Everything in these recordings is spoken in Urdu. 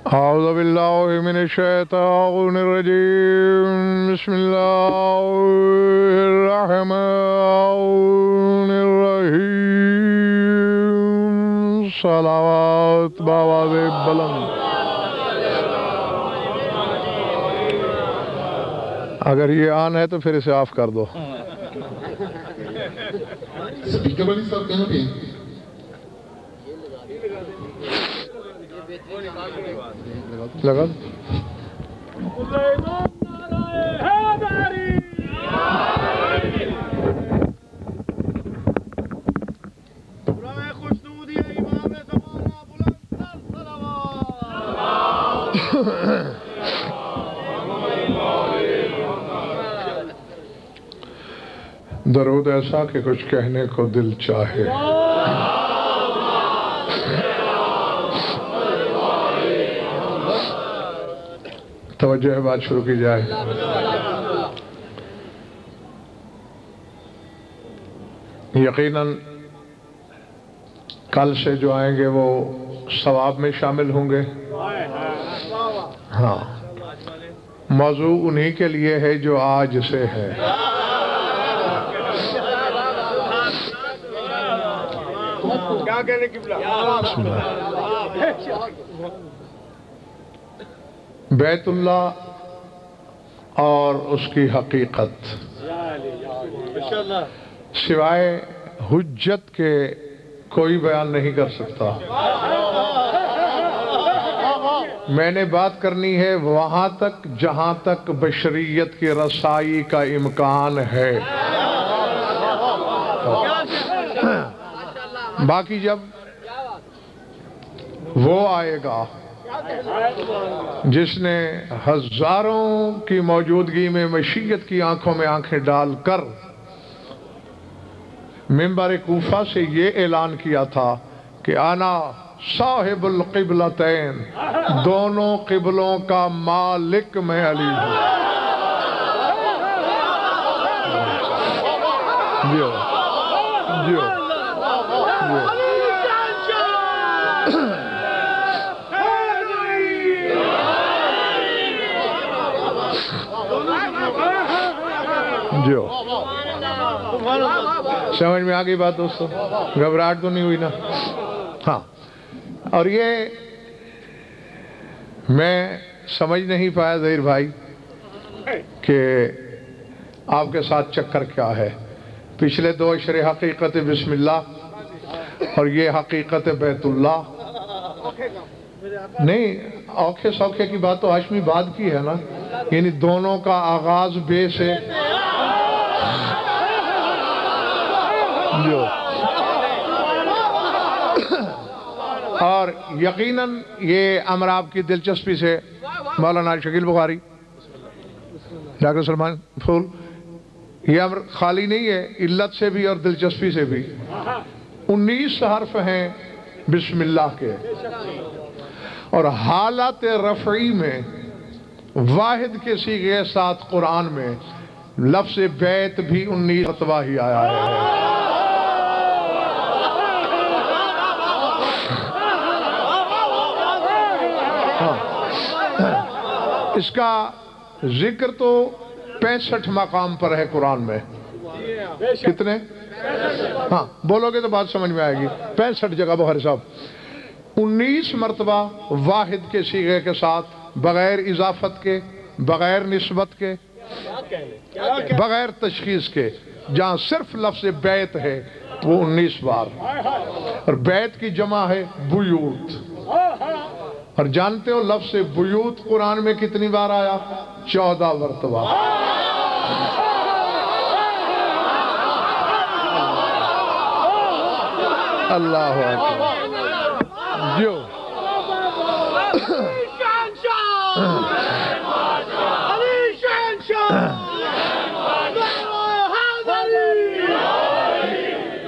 أعوذ بالله من الشيطان الرجيم بسم الله الرحمن الرحيم صلوات بآواز بلند. اگر یہ آن ہے تو پھر اسے آف کر دو. سپیکر والی صاحب کہاں پہ ہیں؟ لگا درود ایسا کہ کچھ کہنے کو دل چاہے. توجہ ہے، بات شروع کی جائے. یقیناً کل سے جو آئیں گے وہ ثواب میں شامل ہوں گے. ہاں، موضوع انہی کے لیے ہے جو آج سے ہے. بیت اللہ اور اس کی حقیقت سوائے حجت کے کوئی بیان نہیں کر سکتا. میں نے بات کرنی ہے وہاں تک جہاں تک بشریت کی رسائی کا امکان ہے. باقی جب وہ آئے گا جس نے ہزاروں کی موجودگی میں مشیت کی آنکھوں میں آنکھیں ڈال کر منبر کوفہ سے یہ اعلان کیا تھا کہ انا صاحب القبلتین، دونوں قبلوں کا مالک میں علی ہوں. جیو جیو جو سمجھ میں آگئی بات دوستو؟ گھبراہٹ تو نہیں ہوئی نا؟ ہاں. اور یہ میں سمجھ نہیں پایا ظہیر بھائی کہ آپ کے ساتھ چکر کیا ہے. پچھلے دو اشر حقیقت بسم اللہ اور یہ حقیقت بیت اللہ. نہیں، اوکھے سوکھے کی بات تو ہاشمی بعد کی ہے نا، یعنی دونوں کا آغاز بے سے. جو اور یقیناً یہ امر آپ کی دلچسپی سے مولانا شکیل بخاری، ڈاکٹر سلمان پھول، یہ امر خالی نہیں ہے علت سے بھی اور دلچسپی سے بھی. 19 حرف ہیں بسم اللہ کے، اور حالات رفعی میں واحد کے صیغے ساتھ قرآن میں لفظ بیت بھی 19 مرتبہ ہی آیا ہے. اس کا ذکر تو 65 مقام پر ہے قرآن میں. کتنے؟ ہاں بولو گے تو بات سمجھ میں آئے گی. 65 جگہ بخاری صاحب. 19 مرتبہ واحد کے صیغے کے ساتھ، بغیر اضافت کے، بغیر نسبت کے، بغیر تشخیص کے. جہاں صرف لفظ بیت ہے وہ 19 بار. اور بیت کی جمع ہے بیوت. اور جانتے ہو لفظ بیوت قرآن میں کتنی بار آیا؟ 14 مرتبہ. اللہ اکبر. جو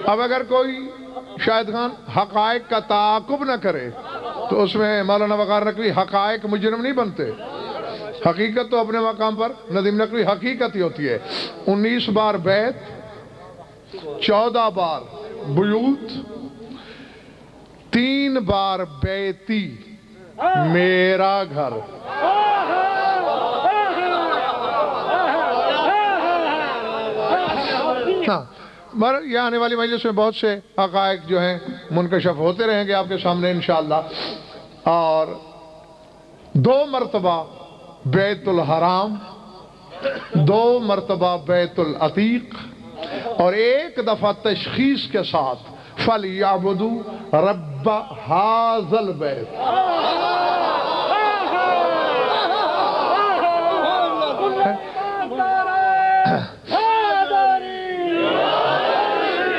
اب اگر کوئی شاہد خان حقائق کا تعاقب نہ کرے تو اس میں مولانا وقار نقوی حقائق مجرم نہیں بنتے. حقیقت تو اپنے مقام پر ندیم نقوی حقیقت ہی ہوتی ہے. 19 بار بیت، 14 بار بیوت، 3 بار بیتی میرا گھر. ہاں مگر یہ آنے والی مجلس میں بہت سے حقائق جو ہیں منکشف ہوتے رہیں گے آپ کے سامنے انشاءاللہ. اور 2 مرتبہ بیت الحرام، 2 مرتبہ بیت العتیق، اور 1 دفعہ تشخیص کے ساتھ فَلْيَعْبُدُوا رَبَّ هَذَا الْبَيْتِ.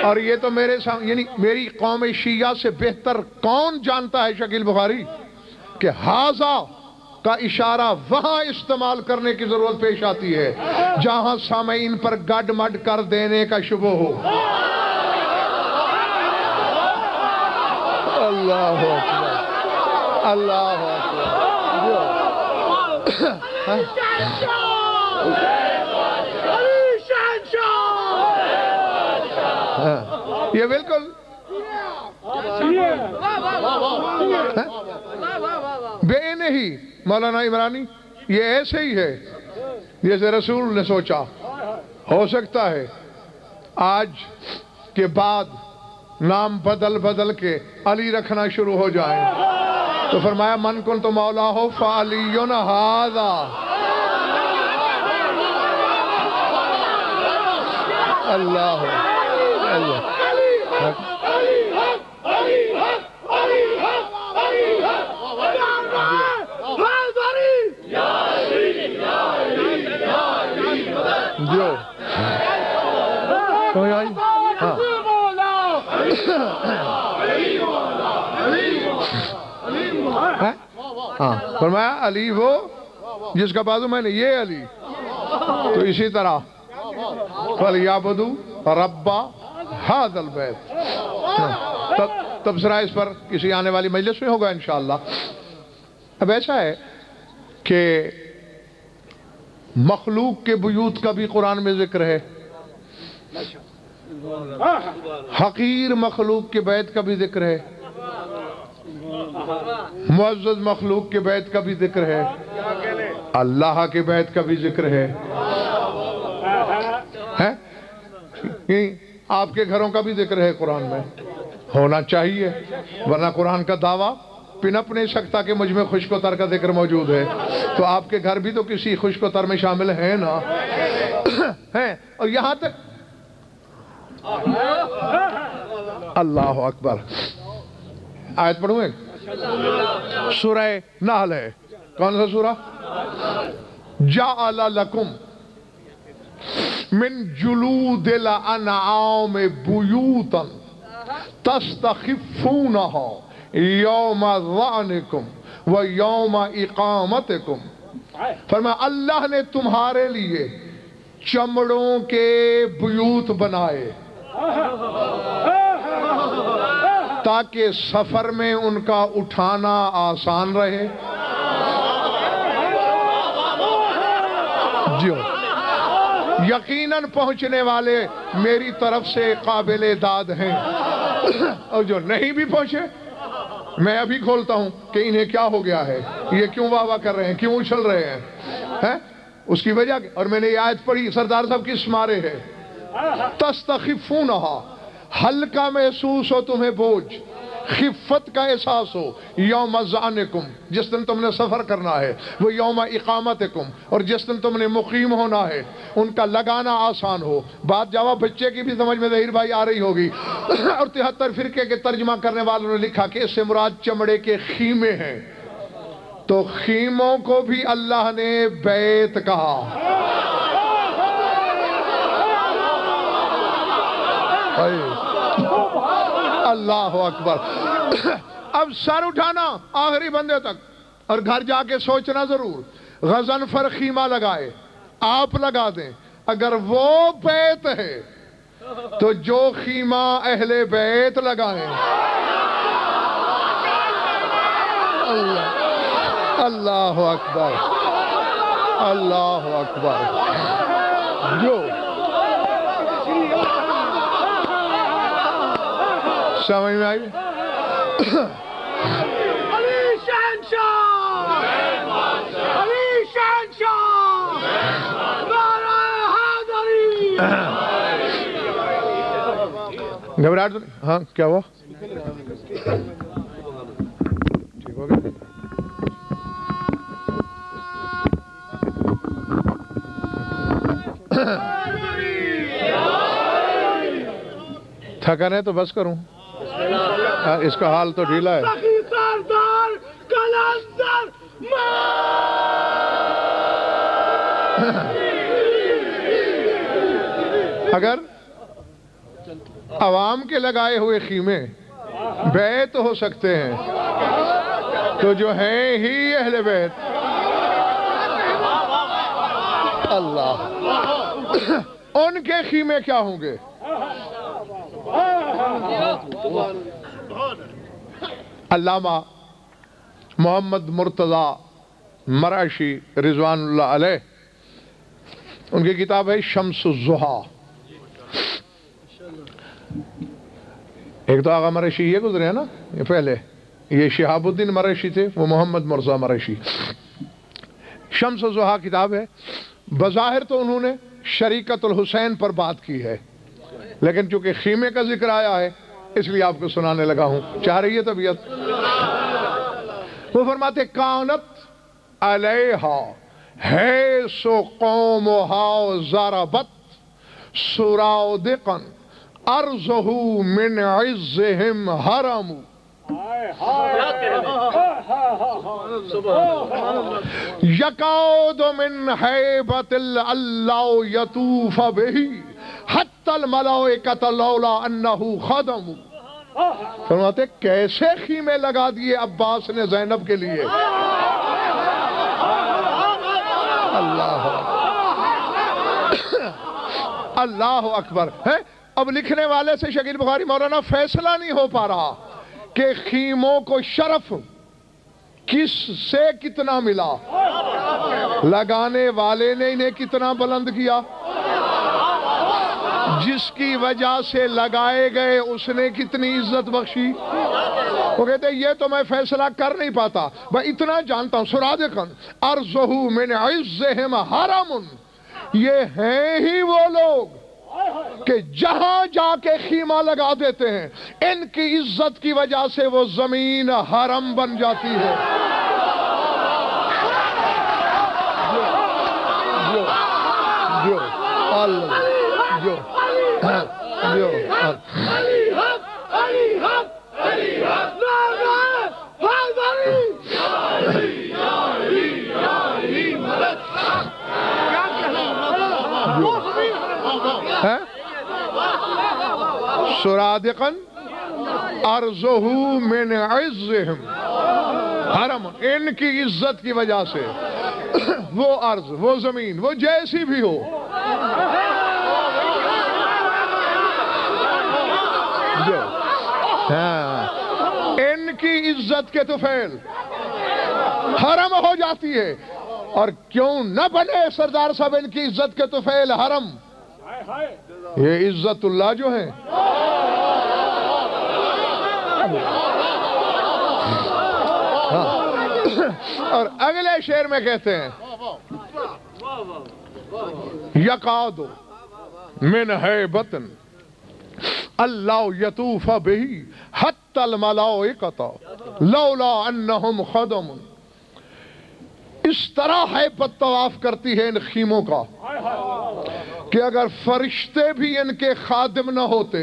اور یہ تو میرے سامنے، یعنی میری قوم شیعہ سے بہتر کون جانتا ہے شکیل بخاری کہ ہاذا کا اشارہ وہاں استعمال کرنے کی ضرورت پیش آتی ہے جہاں سامعین پر گڈ مڈ کر دینے کا شبہ ہو. اللہ اکبر، اللہ اکبر. یہ بالکل بے نہیں مولانا عمرانی، یہ ایسے ہی ہے جیسے رسول نے سوچا. ہو سکتا ہے آج کے بعد نام بدل بدل کے علی رکھنا شروع ہو جائیں، تو فرمایا من کنت مولا ہو فعلی ھذا. اللہ اللہ جو کوئی آئی. ہاں فرمایا علی وہ جس کا بازو میں نے یہ علی. تو اسی طرح فَلْيَعْبُدُوا رَبَّ هَذَا الْبَيْتِ. تبصرہ اس پر کسی آنے والی مجلس میں ہوگا انشاءاللہ. اب ایسا ہے کہ مخلوق کے بیوت کا بھی قرآن میں ذکر ہے، حقیر مخلوق کے بیت کا بھی ذکر ہے، معزز مخلوق کے بیت کا بھی ذکر ہے، اللہ کے بیت کا بھی ذکر ہے. آپ کے گھروں کا بھی ذکر ہے قرآن میں، ہونا چاہیے، ورنہ قرآن کا دعویٰ پنپ نہیں سکتا کہ مجھ میں خشک و تر کا ذکر موجود ہے. تو آپ کے گھر بھی تو کسی خشک و تر میں شامل ہیں نا. ہیں. اور یہاں تک اللہ اکبر. آیت پڑھوں ایک، سورہ نحل ہے. کون سا سورہ؟ جعل لکم من جلود الانعام بیوتا تستخفونہا یوم ظعنکم و یوم اقامتکم. فرمایا اللہ نے تمہارے لیے چمڑوں کے بیوت بنائے تاکہ سفر میں ان کا اٹھانا آسان رہے. جو یقیناً پہنچنے والے میری طرف سے قابل داد ہیں، اور جو نہیں بھی پہنچے میں ابھی کھولتا ہوں کہ انہیں کیا ہو گیا ہے، یہ کیوں واہ واہ کر رہے ہیں، کیوں اچھل رہے ہیں. اس کی وجہ. اور میں نے یہ آیت پڑھی سردار صاحب کس مارے ہے؟ تستخفونہا، ہلکا محسوس ہو تمہیں بوجھ، خفت کا احساس ہو. یوم ظعنکم، جس دن تم نے سفر کرنا ہے، وہ یوم اقامتکم، اور جس دن تم نے مقیم ہونا ہے ان کا لگانا آسان ہو. بات جواب بچے کی بھی سمجھ میں ظہیر بھائی آ رہی ہوگی. اور 73 فرقے کے ترجمہ کرنے والوں نے لکھا کہ اس سے مراد چمڑے کے خیمے ہیں. تو خیموں کو بھی اللہ نے بیت کہا. اللہ اکبر. اب سر اٹھانا آخری بندے تک، اور گھر جا کے سوچنا ضرور. غضنفر خیمہ لگائے، آپ لگا دیں، اگر وہ بیت ہے تو جو خیمہ اہل بیت لگائیں. اللہ اکبر، اللہ اکبر. جو سمجھ میں آئی؟ گھبراہٹ تو نہیں؟ ہاں کیا ہوا؟ ٹھیک ہو گیا؟ تھکن ہے تو بس کروں، اس کا حال تو ڈھیلا ہے. اگر عوام کے لگائے ہوئے خیمے بیت ہو سکتے ہیں تو جو ہیں ہی اہل بیت، اللہ ان کے خیمے کیا ہوں گے؟ علامہ محمد مرتضی مرعشی رضوان اللہ علیہ، ان کی کتاب ہے شمس الضحیٰ. ایک تو آغا مرعشی یہ گزرے ہیں نا، یہ پہلے یہ شہاب الدین مرعشی تھے، وہ محمد مرتضی مرعشی. شمس الضحیٰ کتاب ہے. بظاہر تو انہوں نے شریکت الحسین پر بات کی ہے، لیکن چونکہ خیمے کا ذکر آیا ہے اس لیے آپ کو سنانے لگا ہوں. چاہ رہی ہے طبیعت؟ وہ فرماتے کانت علیہا حیث قومہا ضربت سرادقا ارضہ من عزہم حرم. یکاد من حیبت اللہ یطوف بہی حتی الملائکۃ لولا انہ خدم. فرماتے کیسے خیمے لگا دیے عباس نے زینب کے لیے. اللہ اکبر ہے. اب لکھنے والے سے شکیل بخاری مولانا فیصلہ نہیں ہو پا رہا کہ خیموں کو شرف کس سے کتنا ملا. لگانے والے نے انہیں کتنا بلند کیا، جس کی وجہ سے لگائے گئے اس نے کتنی عزت بخشی. وہ کہتے ہیں یہ تو میں فیصلہ کر نہیں پاتا، میں اتنا جانتا ہوں سرادقاً ارضہ من عزہم حرم. یہ ہیں ہی وہ لوگ کہ جہاں جا کے خیمہ لگا دیتے ہیں ان کی عزت کی وجہ سے وہ زمین حرم بن جاتی ہے. سرادقاً ارضہ من عزہم حرم. ان کی عزت کی وجہ سے وہ ارض، وہ زمین، وہ جیسی بھی ہو، ان کی عزت کے طفیل حرم ہو جاتی ہے. اور کیوں نہ بنے سردار صاحب ان کی عزت کے طفیل حرم؟ یہ عزت اللہ جو ہے اور اگلے شعر میں کہتے ہیں یقاد من حیبت اللہ یطوف بہی حتی الملائکۃ لولا انہم خدم. اس طرح حیبت طواف کرتی ہے ان خیموں کا کہ اگر فرشتے بھی ان کے خادم نہ ہوتے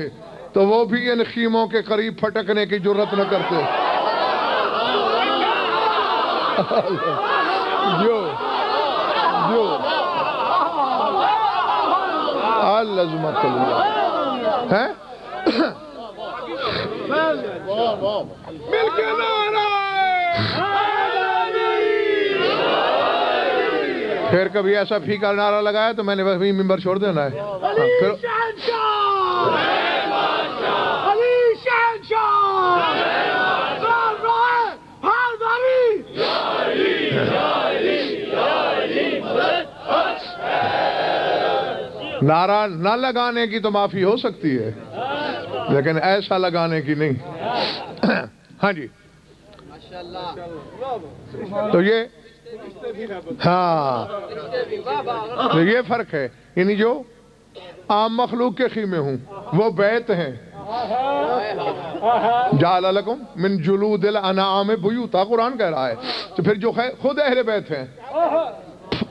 تو وہ بھی ان خیموں کے قریب پھٹکنے کی جرت نہ کرتے. جو العظمت اللہ ہے. پھر کبھی ایسا پھیکا نعرہ لگایا تو میں نے وہی ممبر چھوڑ دینا ہے. پھر نعرہ نہ لگانے کی تو معافی ہو سکتی ہے لیکن ایسا لگانے کی نہیں. ہاں جی تو یہ ہاں تو یہ فرق ہے. یعنی جو عام مخلوق کے خیمے ہوں وہ بیت ہیں جعل لکم من جلود الانعام بیوتا، قرآن کہہ رہا ہے. تو پھر جو خود اہل بیت ہیں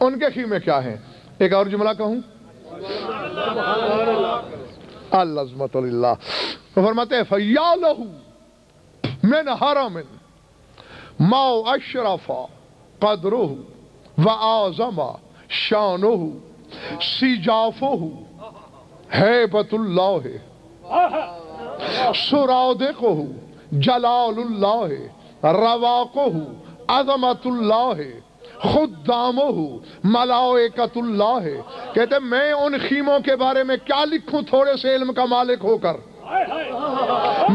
ان کے خیمے کیا ہیں؟ ایک اور جملہ کہوں، العظمت للہ. فرماتے ہیں فَيَا لَهُ مِنْ حَرَمٍ مَا أَشْرَفَ قَدْرُهُ وَأَعْظَمَ شَانُهُ سِجَافُهُ هَيْبَةُ اللَّهِ سُرَادِقُهُ جَلَالُ اللَّهِ رَوَاقُهُ عَظَمَةُ اللَّهِ خُدَّامُهُ مَلَائِکَةُ اللَّهِ. کہتے ہیں میں ان خیموں کے بارے میں کیا لکھوں تھوڑے سے علم کا مالک ہو کر.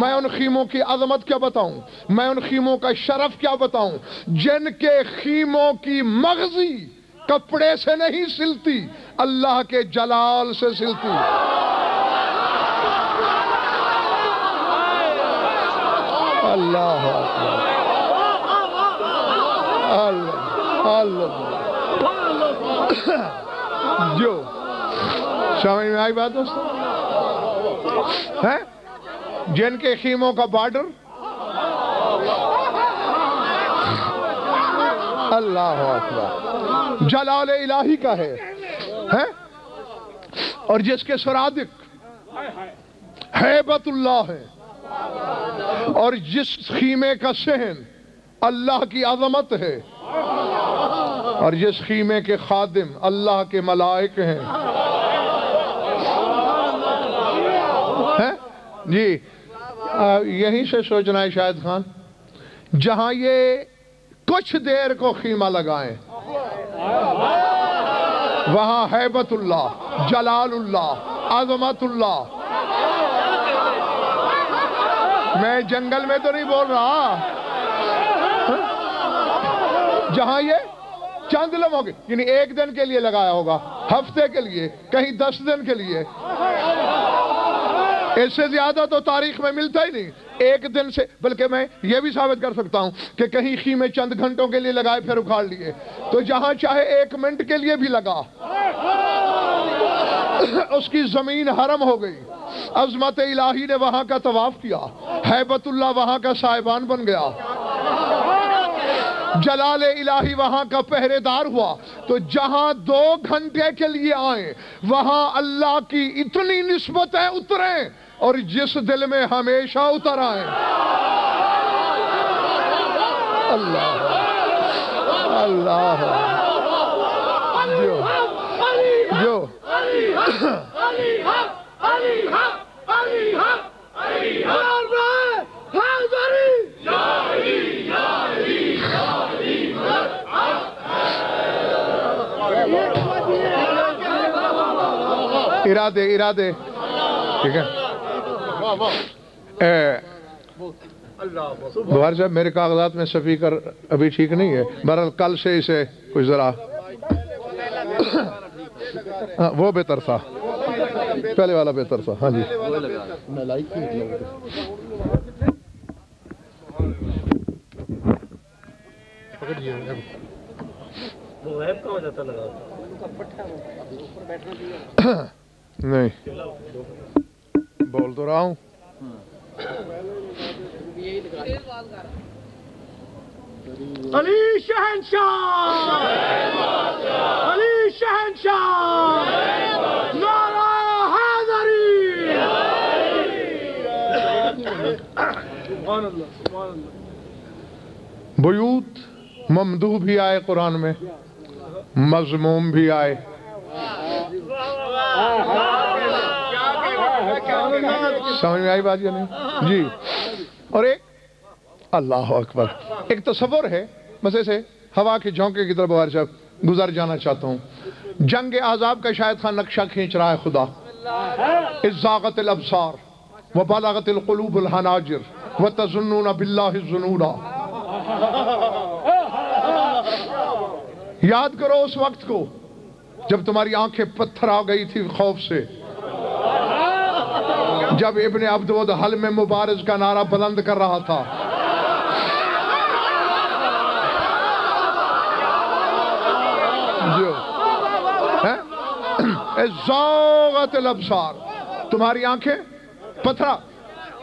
میں ان خیموں کی عظمت کیا بتاؤں، میں ان خیموں کا شرف کیا بتاؤں جن کے خیموں کی مغزی کپڑے سے نہیں سلتی، اللہ کے جلال سے سلتی. اللہ اللہ جو سمجھ میں آئی بات دوستو ہے؟ جن کے خیموں کا بارڈر اللہ اکبر جلال الہی کا ہے اور جس کے سرادق ہیبت اللہ ہے، اور جس خیمے کا صحن اللہ کی عظمت ہے، اور جس خیمے کے خادم اللہ کے ملائک ہیں. جی یہیں سے سوچنا ہے شاہد خان، جہاں یہ کچھ دیر کو خیمہ لگائیں وہاں ہیبت اللہ، جلال اللہ، عظمت اللہ. میں جنگل میں تو نہیں بول رہا، جہاں یہ چند لمحوں کے یعنی ایک دن کے لیے لگایا ہوگا، ہفتے کے لیے، کہیں 10 دن کے لیے، اس سے زیادہ تو تاریخ میں ملتا ہی نہیں. ایک دن سے، بلکہ میں یہ بھی ثابت کر سکتا ہوں کہ کہیں خیمے چند گھنٹوں کے لیے لگائے پھر اکھاڑ لیے. تو جہاں چاہے 1 منٹ کے لیے بھی لگا اس کی زمین حرم ہو گئی. عظمت الہی نے وہاں کا طواف کیا، ہیبت اللہ وہاں کا سائبان بن گیا، جلال الہی وہاں کا پہرے دار ہوا. تو جہاں 2 گھنٹے کے لیے آئیں وہاں اللہ کی اتنی نسبتیں اتریں، اور جس دل میں ہمیشہ اتر آئیں. اللہ اللہ جو ارادے ٹھیک ہے. بہار صاحب میرے کاغذات میں سپیکر ابھی ٹھیک نہیں ہے، بہرحال کل سے اسے کچھ ذرا وہ بہتر تھا، پہلے والا بہتر تھا. ہاں جی نہیں بول تو رہا ہوں. علی شہنشاہ، علی شہنشاہ، نعرہ حیدری. سبحان اللہ سبحان اللہ. بیوت ممدوح بھی آئے قرآن میں، مذموم بھی آئے. سمجھ میں آئی بات یا نہیں جی؟ اور ایک اللہ اکبر ایک تصور ہے، بس ایسے ہوا کے جھونکے کی طرف بہار صاحب گزر جانا چاہتا ہوں. جنگ احزاب کا شاہد خان نقشہ کھینچ رہا ہے خدا. اذ زاغت الابصار وبلغت القلوب الحناجر وتظنون باللہ الظنونا. یاد کرو اس وقت کو جب تمہاری آنکھیں پتھر آ گئی تھی خوف سے، جب ابن عبدود حلم مبارز کا نعرہ بلند کر رہا تھا. جو زاغت الابصار، تمہاری آنکھیں پتھرا.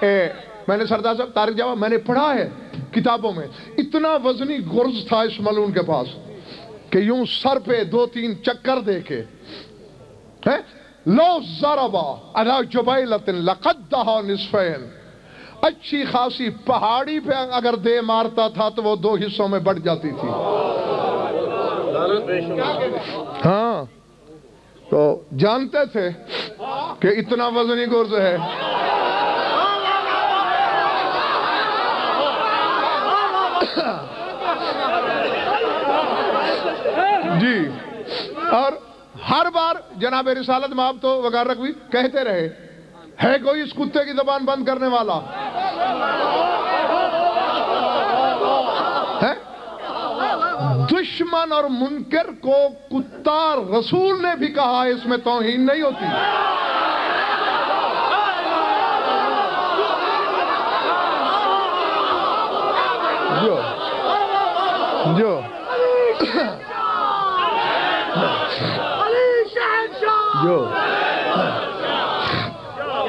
میں نے سردار صاحب طارق جواب میں نے پڑھا ہے کتابوں میں، اتنا وزنی گرز تھا اس ملعون کے پاس کہ یوں سر پہ 2-3 چکر دے کے لو ضربا علی جبیلۃ لقدها نصفین، اچھی خاصی پہاڑی پہ اگر دے مارتا تھا تو وہ 2 حصوں میں بٹ جاتی تھی۔ ہاں تو جانتے تھے کہ اتنا وزنی گرز ہے۔ جی، اور ہر بار جناب رسالت مآب تو وغیرہ بھی کہتے رہے، ہے کوئی اس کتے کی زبان بند کرنے والا؟ ہے دشمن اور منکر کو کتا رسول نے بھی کہا اس میں توہین نہیں ہوتی۔ جو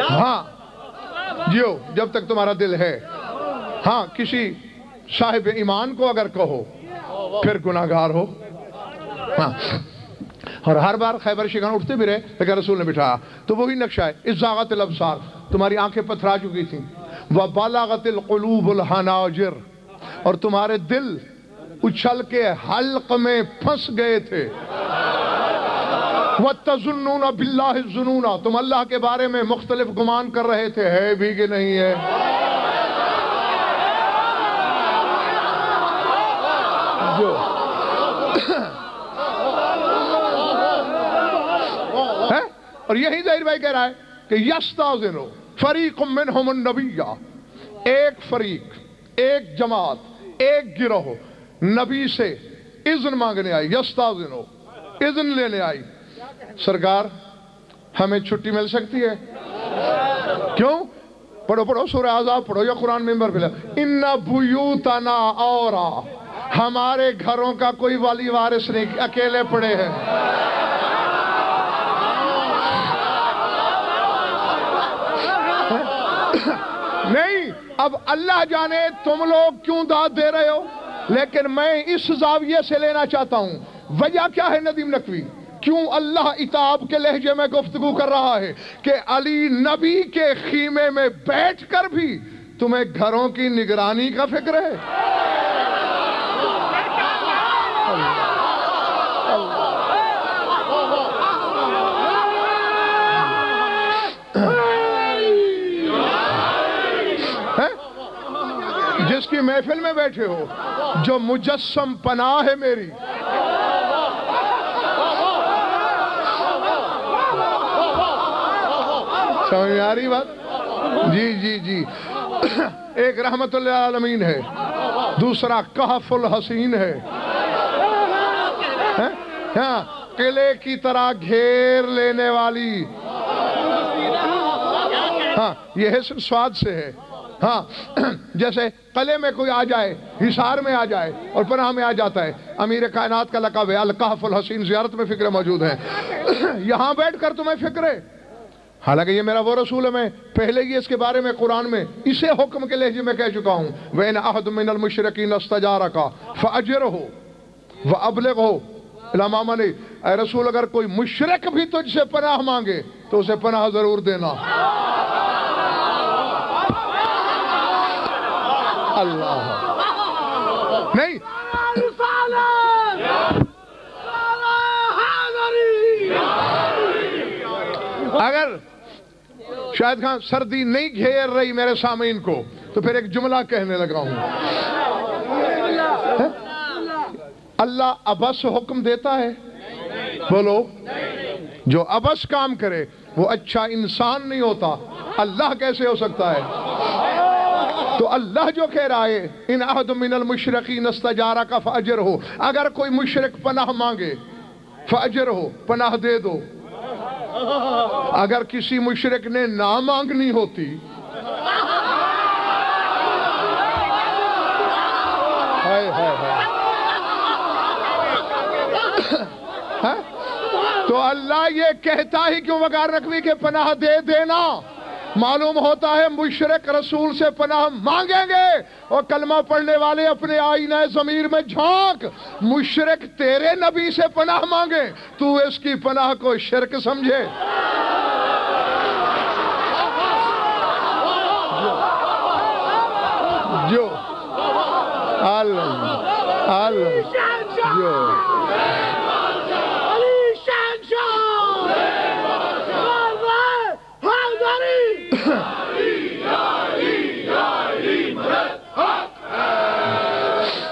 ہاں جیو جب تک تمہارا دل ہے۔ ہاں کسی صاحب ایمان کو اگر کہو پھر گناہگار ہو۔ ہاں اور ہر بار خیبر شکن اٹھتے بھی رہے لیکن رسول نے بٹھایا، تو وہی نقشہ ہے، اذاغت الابصار، تمہاری آنکھیں پتھرا چکی تھیں، وبلغت القلوب الحناجر، اور تمہارے دل اچھل کے حلق میں پھنس گئے تھے، وَتَظُنُّونَ بِاللَّهِ الظُّنُونَ، تم اللہ کے بارے میں مختلف گمان کر رہے تھے، ہے بھی کہ نہیں ہے۔ جو اور یہی ظاہر بھائی کہہ رہا ہے کہ یستاذنو فریق منہم النبی، ایک فریق، ایک جماعت، ایک گروہ نبی سے اذن مانگنے آئی، یستاذنو اذن لینے آئی، سرکار ہمیں چھٹی مل سکتی ہے؟ کیوں؟ پڑھو سورہ احزاب پڑھو یا قرآن ممبر پہ، ان بیوتنا اورا، ہمارے گھروں کا کوئی والی وارث نہیں، اکیلے پڑے ہیں۔ نہیں، اب اللہ جانے تم لوگ کیوں داد دے رہے ہو، لیکن میں اس زاویے سے لینا چاہتا ہوں۔ وجہ کیا ہے ندیم نقوی؟ کیوں اللہ عتاب کے لہجے میں گفتگو کر رہا ہے کہ علی نبی کے خیمے میں بیٹھ کر بھی تمہیں گھروں کی نگرانی کا فکر ہے؟ جس کی محفل میں بیٹھے ہو، جو مجسم پناہ ہے میری، سمجھ میں آ رہی بات؟ جی ایک رحمت للعالمین ہے، دوسرا کہف الحسین ہے، ہاں قلعے کی طرح گھیر لینے والی، ہاں یہ حسن سواد سے ہے۔ ہاں جیسے قلعے میں کوئی آ جائے، حصار میں آ جائے اور پناہ میں آ جاتا ہے، امیر کائنات کا لقب ہے الکہف الحسین، زیارت میں فکریں موجود ہیں، یہاں بیٹھ کر تمہیں فکر ہے، حالانکہ یہ میرا وہ رسول ہے، میں پہلے ہی اس کے بارے میں قرآن میں اسے حکم کے لہجے میں کہہ چکا ہوں، وَإِنْ أَحَدٌ مِّنَ الْمُشْرِكِينَ اسْتَجَارَكَ فَأَجِرْهُ وَأَبْلِغْهُ إِلَىٰ مَأْمَنِهِ، اے رسول اگر کوئی مشرک بھی تجھ سے پناہ مانگے تو اسے پناہ ضرور دینا۔ اللہ نہیں اگر شاہد خان سردی نہیں گھیر رہی میرے سامعین کو تو پھر ایک جملہ کہنے لگا ہوں، اللہ ابس حکم دیتا ہے؟ بولو، جو ابس کام کرے وہ اچھا انسان نہیں ہوتا، اللہ کیسے ہو سکتا ہے؟ تو اللہ جو کہہ رہا ہے ان احد من المشرکین استجارک فاجرہ، اگر کوئی مشرک پناہ مانگے فاجرہ، پناہ دے دو۔ اگر کسی مشرک نے نہ مانگنی ہوتی تو اللہ یہ کہتا ہی کیوں وقار رکھوی کہ پناہ دے دینا، معلوم ہوتا ہے مشرک رسول سے پناہ مانگیں گے، اور کلمہ پڑھنے والے اپنے آئینہ ضمیر میں جھانک، مشرک تیرے نبی سے پناہ مانگے، تو اس کی پناہ کو شرک سمجھے؟ جو اللہ جو علی شہنشاہ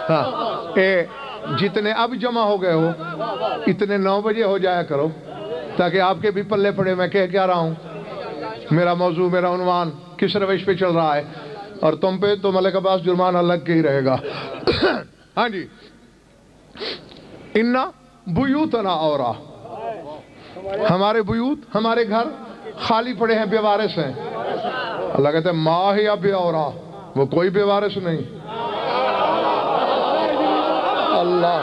ہاں جتنے اب جمع ہو گئے ہو اتنے 9 بجے ہو جایا کرو، تاکہ آپ کے بھی پلے پڑے میں کہہ کیا رہا ہوں، میرا موضوع، میرا عنوان کس روش پہ چل رہا ہے، اور تم پہ تو ملک عباس جرمانہ لگ کے ہی رہے گا۔ ہاں جی، اِنَّا بیوتنا اورا، ہمارے بیوت، ہمارے گھر خالی پڑے ہیں، بے وارث ہیں۔ اللہ کہتے ہیں ما ہی بے اورا، وہ کوئی بے وارث نہیں۔ اللہ،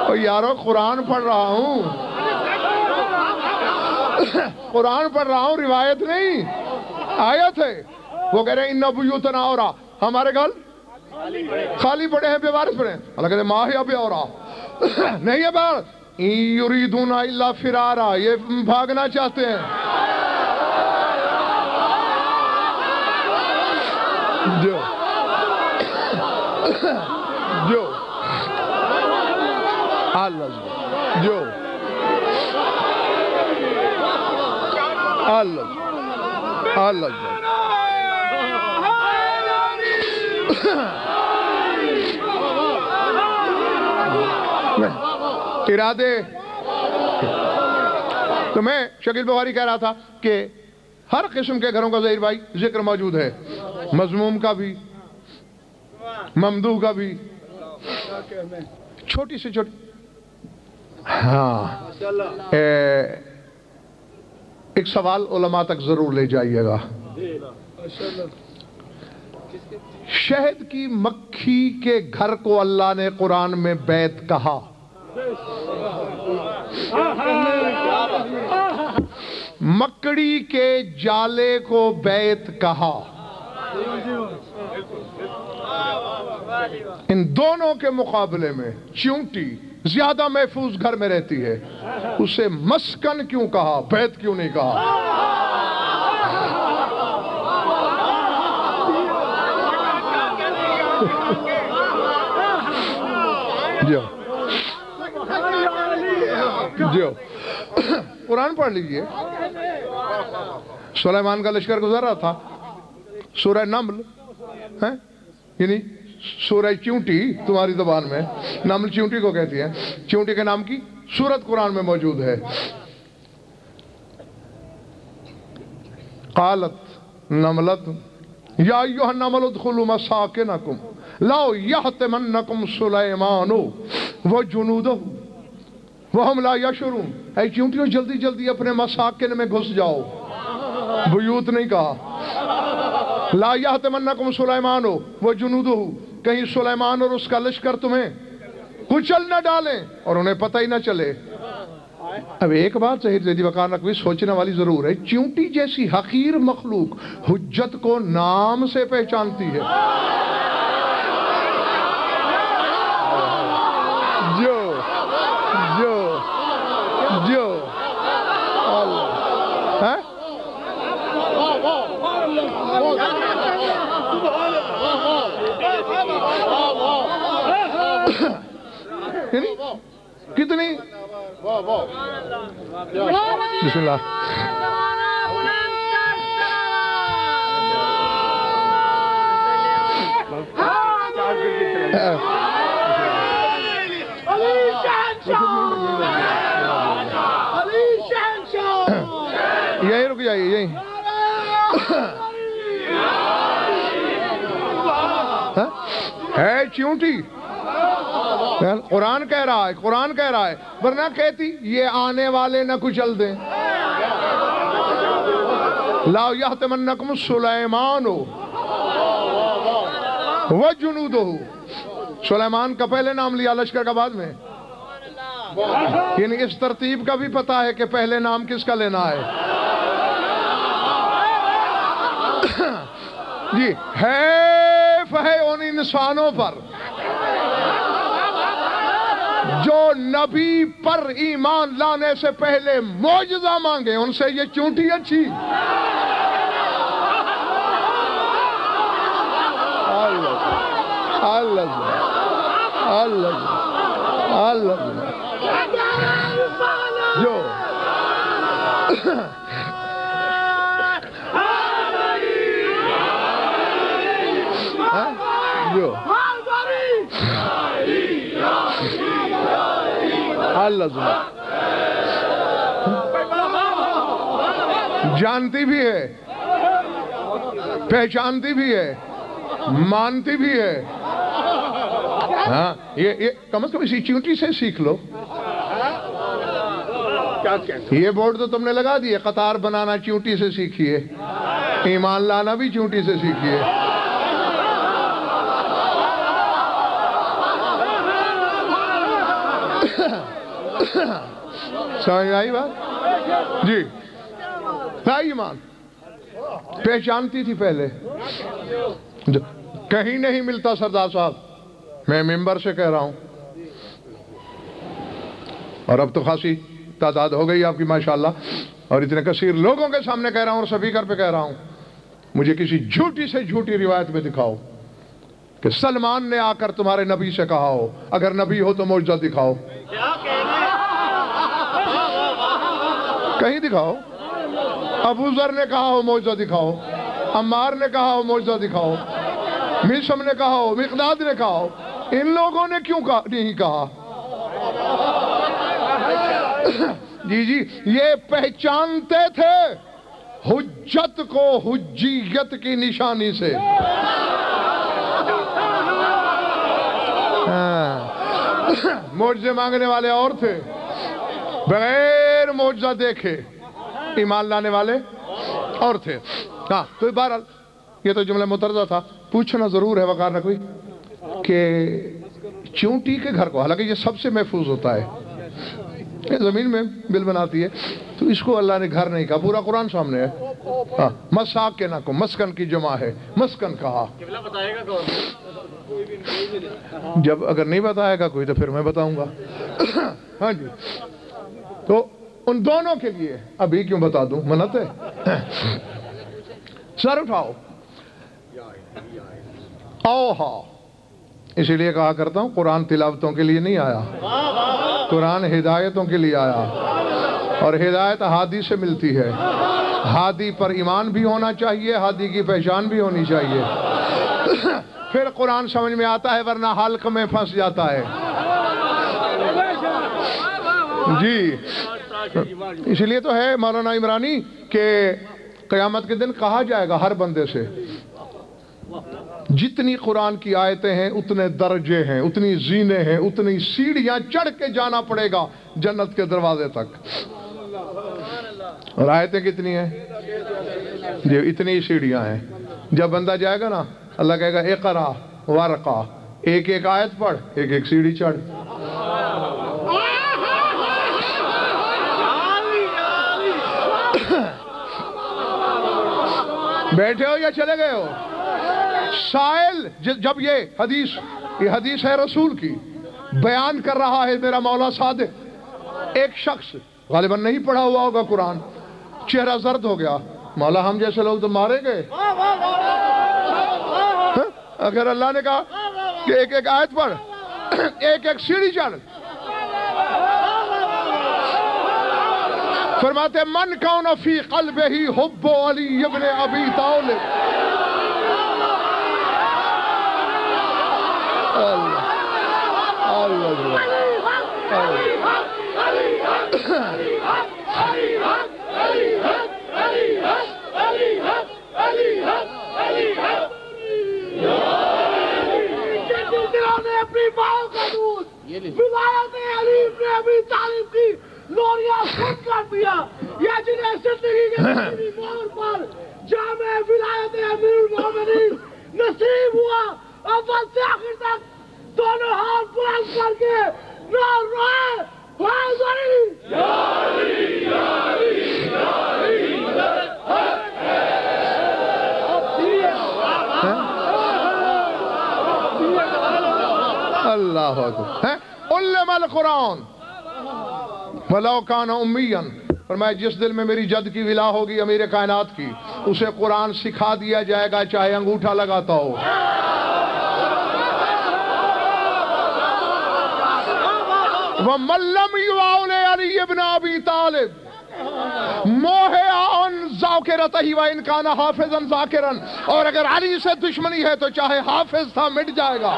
او یارو قرآن پڑھ رہا ہوں، قرآن پڑھ رہا ہوں، روایت نہیں، آیت ہے۔ وہ کہہ رہے ہیں اِنَّا بیوتنا اورا، ہمارے گھر خالی پڑے ہیں، بے وارث پڑے ہیں۔ اللہ کہتے ہیں ما ہی بے اورا، نہیں ہے بار یریدون الا فرارا، یہ بھاگنا چاہتے ہیں۔ جو جو اللہ جو اللہ اللہ ارادے تو میں شکیل بخاری کہہ رہا تھا کہ ہر قسم کے گھروں کا ظہیر بھائی ذکر موجود ہے، مذموم کا بھی، ممدوح کا بھی، چھوٹی سے چھوٹی۔ ہاں ایک سوال علماء تک ضرور لے جائیے گا، شہد کی مکھی کے گھر کو اللہ نے قرآن میں بیت کہا، مکڑی کے جالے کو بیت کہا، ان دونوں کے مقابلے میں چیونٹی زیادہ محفوظ گھر میں رہتی ہے، اسے مسکن کیوں کہا، بیت کیوں نہیں کہا؟ جو جو قرآن پڑھ لیجئے، سلیمان کا لشکر گزر رہا تھا، سورہ نمل یعنی سورہ چیونٹی تمہاری زبان میں، نمل چیونٹی کو کہتی ہے، چیونٹی کے نام کی سورت قرآن میں موجود ہے۔ قالت نملت یا ایھا النمل ادخلوا مساکنکم لا یحطمنکم سلیمان وجنودہ وہم لا یشعرون، اے چیونٹیوں جلدی جلدی اپنے مساکن میں گھس جاؤ، بیوت نہیں کہا، لا یحطمنکم سلیمان وجنودہ، کہیں سلیمان اور اس کا لشکر تمہیں کچل نہ ڈالیں اور انہیں پتہ ہی نہ چلے۔ اب ایک بات ظہیر زیدی وقار نقوی سوچنے والی ضرور ہے، چیونٹی جیسی حقیر مخلوق حجت کو نام سے پہچانتی ہے، جو جو جو اللہ کتنی بسم اللہ یہیں رک جائیے، یہیں ہے چیونٹی، قرآن کہہ رہا ہے، قرآن کہہ رہا ہے، ورنہ کہتی یہ آنے والے نہ کچل دیں، لا یحطمنکم سلیمان وجنودہ، سلیمان کا پہلے نام لیا، لشکر کا بعد میں، یعنی اس ترتیب کا بھی پتا ہے کہ پہلے نام کس کا لینا ہے۔ جی حیف ہے ان انسانوں پر جو نبی پر ایمان لانے سے پہلے معجزہ مانگے، ان سے یہ چونٹی اچھی۔ اللہ اللہ اللہ جو جو اللہ جانتی بھی ہے، پہچانتی بھی ہے، مانتی بھی ہے۔ ہاں یہ کم از کم اسی چونٹی سے سیکھ لو۔ یہ بورڈ تو تم نے لگا دیے، قطار بنانا چونٹی سے سیکھیے، ایمان لانا بھی چونٹی سے سیکھیے۔ سمجھ آئی بات؟ جی تھا ایمان، پہچانتی تھی پہلے، کہیں نہیں ملتا سردار صاحب، میں ممبر سے کہہ رہا ہوں، اور اب تو خاصی تعداد ہو گئی آپ کی ماشاءاللہ، اور اتنے کثیر لوگوں کے سامنے کہہ رہا ہوں اور سپیکر پہ کہہ رہا ہوں، مجھے کسی جھوٹی سے جھوٹی روایت میں دکھاؤ کہ سلمان نے آ کر تمہارے نبی سے کہا ہو اگر نبی ہو تو معجزہ دکھاؤ، کہیں دکھاؤ۔ ابو ذر نے کہا ہو معجزہ دکھاؤ، عمار نے کہا ہو معجزہ دکھاؤ، مشم نے کہا ہو، مقداد نے کہا ہو، ان لوگوں نے کیوں نہیں کہا؟ جی جی یہ پہچانتے تھے حجت کو حجیت کی نشانی سے۔ معجزے مانگنے والے اور تھے، بغیر معجزہ دیکھے ایمان لانے والے اور تھے۔ ہاں تو بہرحال یہ تو جملہ مترجم تھا، پوچھنا ضرور ہے وقار نہ کوئی کہ چونٹی کے گھر کو، حالانکہ یہ سب سے محفوظ ہوتا ہے، یہ زمین میں بل بناتی ہے، تو اس کو اللہ نے گھر نہیں کہا، پورا قرآن سامنے ہے۔ ہاں مساکنکم، مسکن کی جمع ہے، مسکن کہا۔ جب اگر نہیں بتائے گا کوئی تو پھر میں بتاؤں گا۔ ہاں جی تو ان دونوں کے لیے ابھی کیوں بتا دوں، منت ہے؟ سر اٹھاؤ۔ اوہا، اسی لیے کہا کرتا ہوں قرآن تلاوتوں کے لیے نہیں آیا، قرآن ہدایتوں کے لیے آیا، اور ہدایت ہادی سے ملتی ہے۔ ہادی پر ایمان بھی ہونا چاہیے، ہادی کی پہچان بھی ہونی چاہیے، پھر قرآن سمجھ میں آتا ہے، ورنہ حلق میں پھنس جاتا ہے۔ جی اس لیے تو ہے مولانا عمرانی کہ قیامت کے دن کہا جائے گا ہر بندے سے جتنی قرآن کی آیتیں ہیں اتنے درجے ہیں، اتنی زینے ہیں، اتنی سیڑھیاں چڑھ کے جانا پڑے گا جنت کے دروازے تک۔ اور آیتیں کتنی ہیں؟ جی اتنی سیڑھیاں ہیں۔ جب بندہ جائے گا نا اللہ کہے گا اقرا ورقا، ایک ایک آیت پڑھ، ایک ایک سیڑھی چڑھ۔ بیٹھے ہو یا چلے گئے ہو؟ سائل جب یہ حدیث ہے رسول کی، بیان کر رہا ہے میرا مولا صادق، ایک شخص غالباً نہیں پڑھا ہوا ہوگا قرآن، چہرہ زرد ہو گیا، مولا ہم جیسے لوگ تو مارے گئے۔ اگر اللہ نے کہا کہ ایک ایک آیت پڑھ، ایک ایک سیڑھی چڑھ، فرماتے من کون فی قلبہ حب علی ابن ابی طالب۔ اپنی ماں کا دودھ ولایت علی ابن ابی طالب کی لوریاں خود کر دیا، یا جنہیں زندگی کے موڑ پر جامع ولایت امیر المومنین نصیب ہوا، اول سے آخر تک دونوں ہاتھ بلند کر کے نعرہ روئے حاضری یا علی یا علی یا علی اللہ اکبر. علم القرآن ولو کان امیا. فرمایا جس دل میں میری جد کی ولا ہوگی امیر کائنات کی, اسے قرآن سکھا دیا جائے گا چاہے انگوٹھا لگاتا ہو. وَمَن لَّمْ يُعَوْلِ عَلِيِّ بْنَ أَبِي طَالِبٍ مُوهِعًا ذَاكِرَتَهِ وَإِنْ كَانَ حَافِظًا ذَاكِرًا. اور اگر علی سے دشمنی ہے تو چاہے حافظ تھا مٹ جائے گا.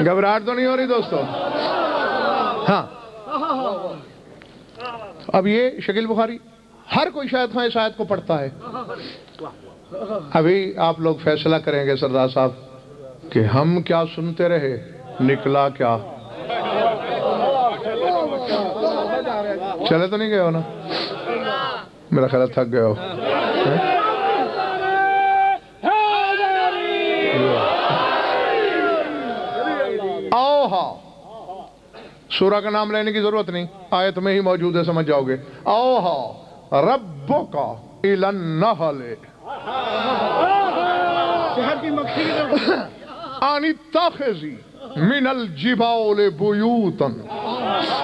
گھبراہٹ تو نہیں ہو رہی دوستو؟ ہاں اب یہ شکیل بخاری ہر کوئی شاید اس آیت کو پڑھتا ہے. ابھی آپ لوگ فیصلہ کریں گے سردار صاحب کہ ہم کیا سنتے رہے, نکلا کیا. چلے تو نہیں گئے ہو نا؟ میرا خیال تھک گئے ہو. اوہا سورہ کا نام لینے کی ضرورت نہیں, آیت میں ہی موجود ہے, سمجھ جاؤ گے. اوہا ربک الی النحل ان اتخذی من الجبال بیوتا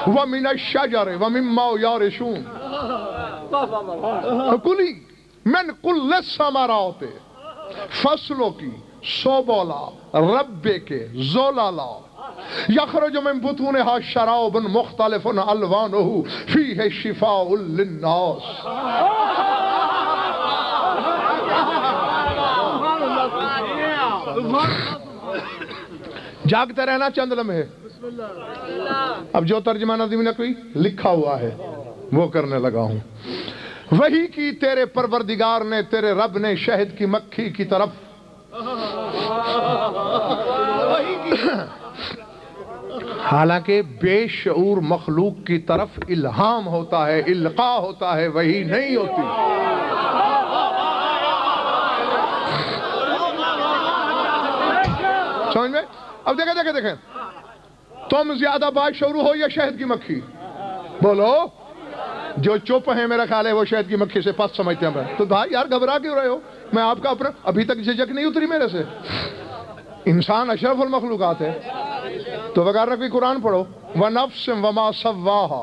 ومن الشجر ومما یعرشون کلی من کل الثمرات فصلوں کی سوبولا ربک زلالا یخرج من بطونها شراب مختلف الوانه فیہ شفاء للناس. جاگتے رہنا چند لمحے. اب جو ترجمہ نظیم نقوی لکھا ہوا ہے وہ کرنے لگا ہوں. وہی کی تیرے پروردگار نے, تیرے رب نے شہد کی مکھی کی طرف حالانکہ بے شعور مخلوق کی طرف الہام ہوتا ہے, القاء ہوتا ہے, وہی نہیں ہوتی. سمجھ میں؟ اب دیکھیں تم زیادہ باشعور ہو یا شہد کی مکھی؟ بولو. جو چپ ہیں میرا خیال ہے وہ شہد کی مکھی سے پس سمجھتے ہیں. تو بھائی یار گھبرا کیوں رہے ہو؟ میں آپ کا اپنا ابھی تک جھجک نہیں اتری میرے سے. انسان اشرف المخلوقات ہے تو وغیرہ کوئی قرآن پڑھو. وَنَفْسٍ وَمَا سَوَّاهَا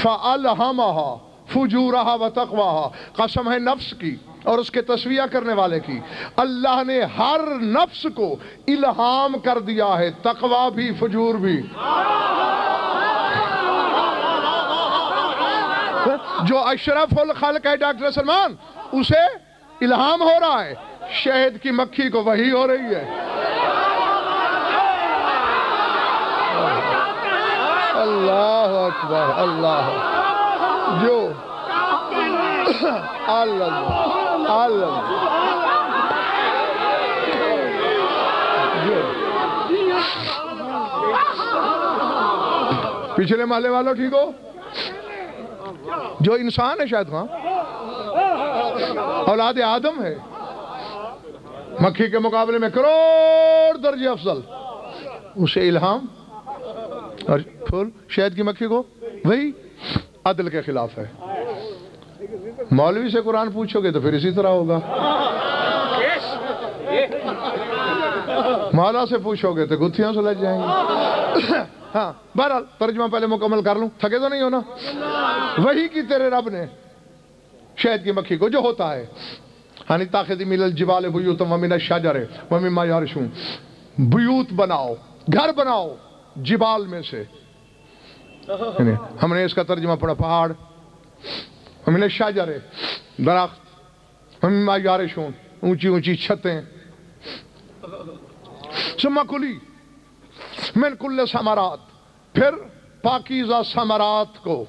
فَأَلْهَمَهَا فُجُورَهَا وَتَقْوَاهَا. قسم ہے نفس کی اور اس کے تسویہ کرنے والے کی, اللہ نے ہر نفس کو الہام کر دیا ہے, تقوی بھی فجور بھی. جو اشرف الخلق ہے ڈاکٹر سلمان, اسے الہام ہو رہا ہے, شہد کی مکھی کو وحی ہو رہی ہے. اللہ اکبر, اللہ جو اللہ اللہ پچھلے محلے والوں ٹھیک ہو؟ جو انسان ہے شاید ہاں اولاد آدم ہے, مکھی کے مقابلے میں کروڑ درجے افضل, اسے الہام, اور پھول شہد کی مکھی کو وہی عدل کے خلاف ہے. مولوی سے قرآن پوچھو گے تو پھر اسی طرح ہوگا, مولا سے پوچھو گے تو گتھیاں سلجھ جائیں گے. ہاں بہرحال ترجمہ پہلے مکمل کر لوں, تھکے تو نہیں ہونا. وہی کی تیرے رب نے شہد کی مکھی کو جو ہوتا ہے, ہنی تاخذی من الجبال بیوتا ومن الشجر ومما یعرشون, بیوت بناؤ, گھر بناؤ جبال میں سے. ہم نے اس کا ترجمہ پڑھا پہاڑ, ومن الشجر درخت, ومما یعرشون اونچی اونچی چھتیں. ثم کلی من کل ثمرات, پھر پاکیزہ ثمرات کو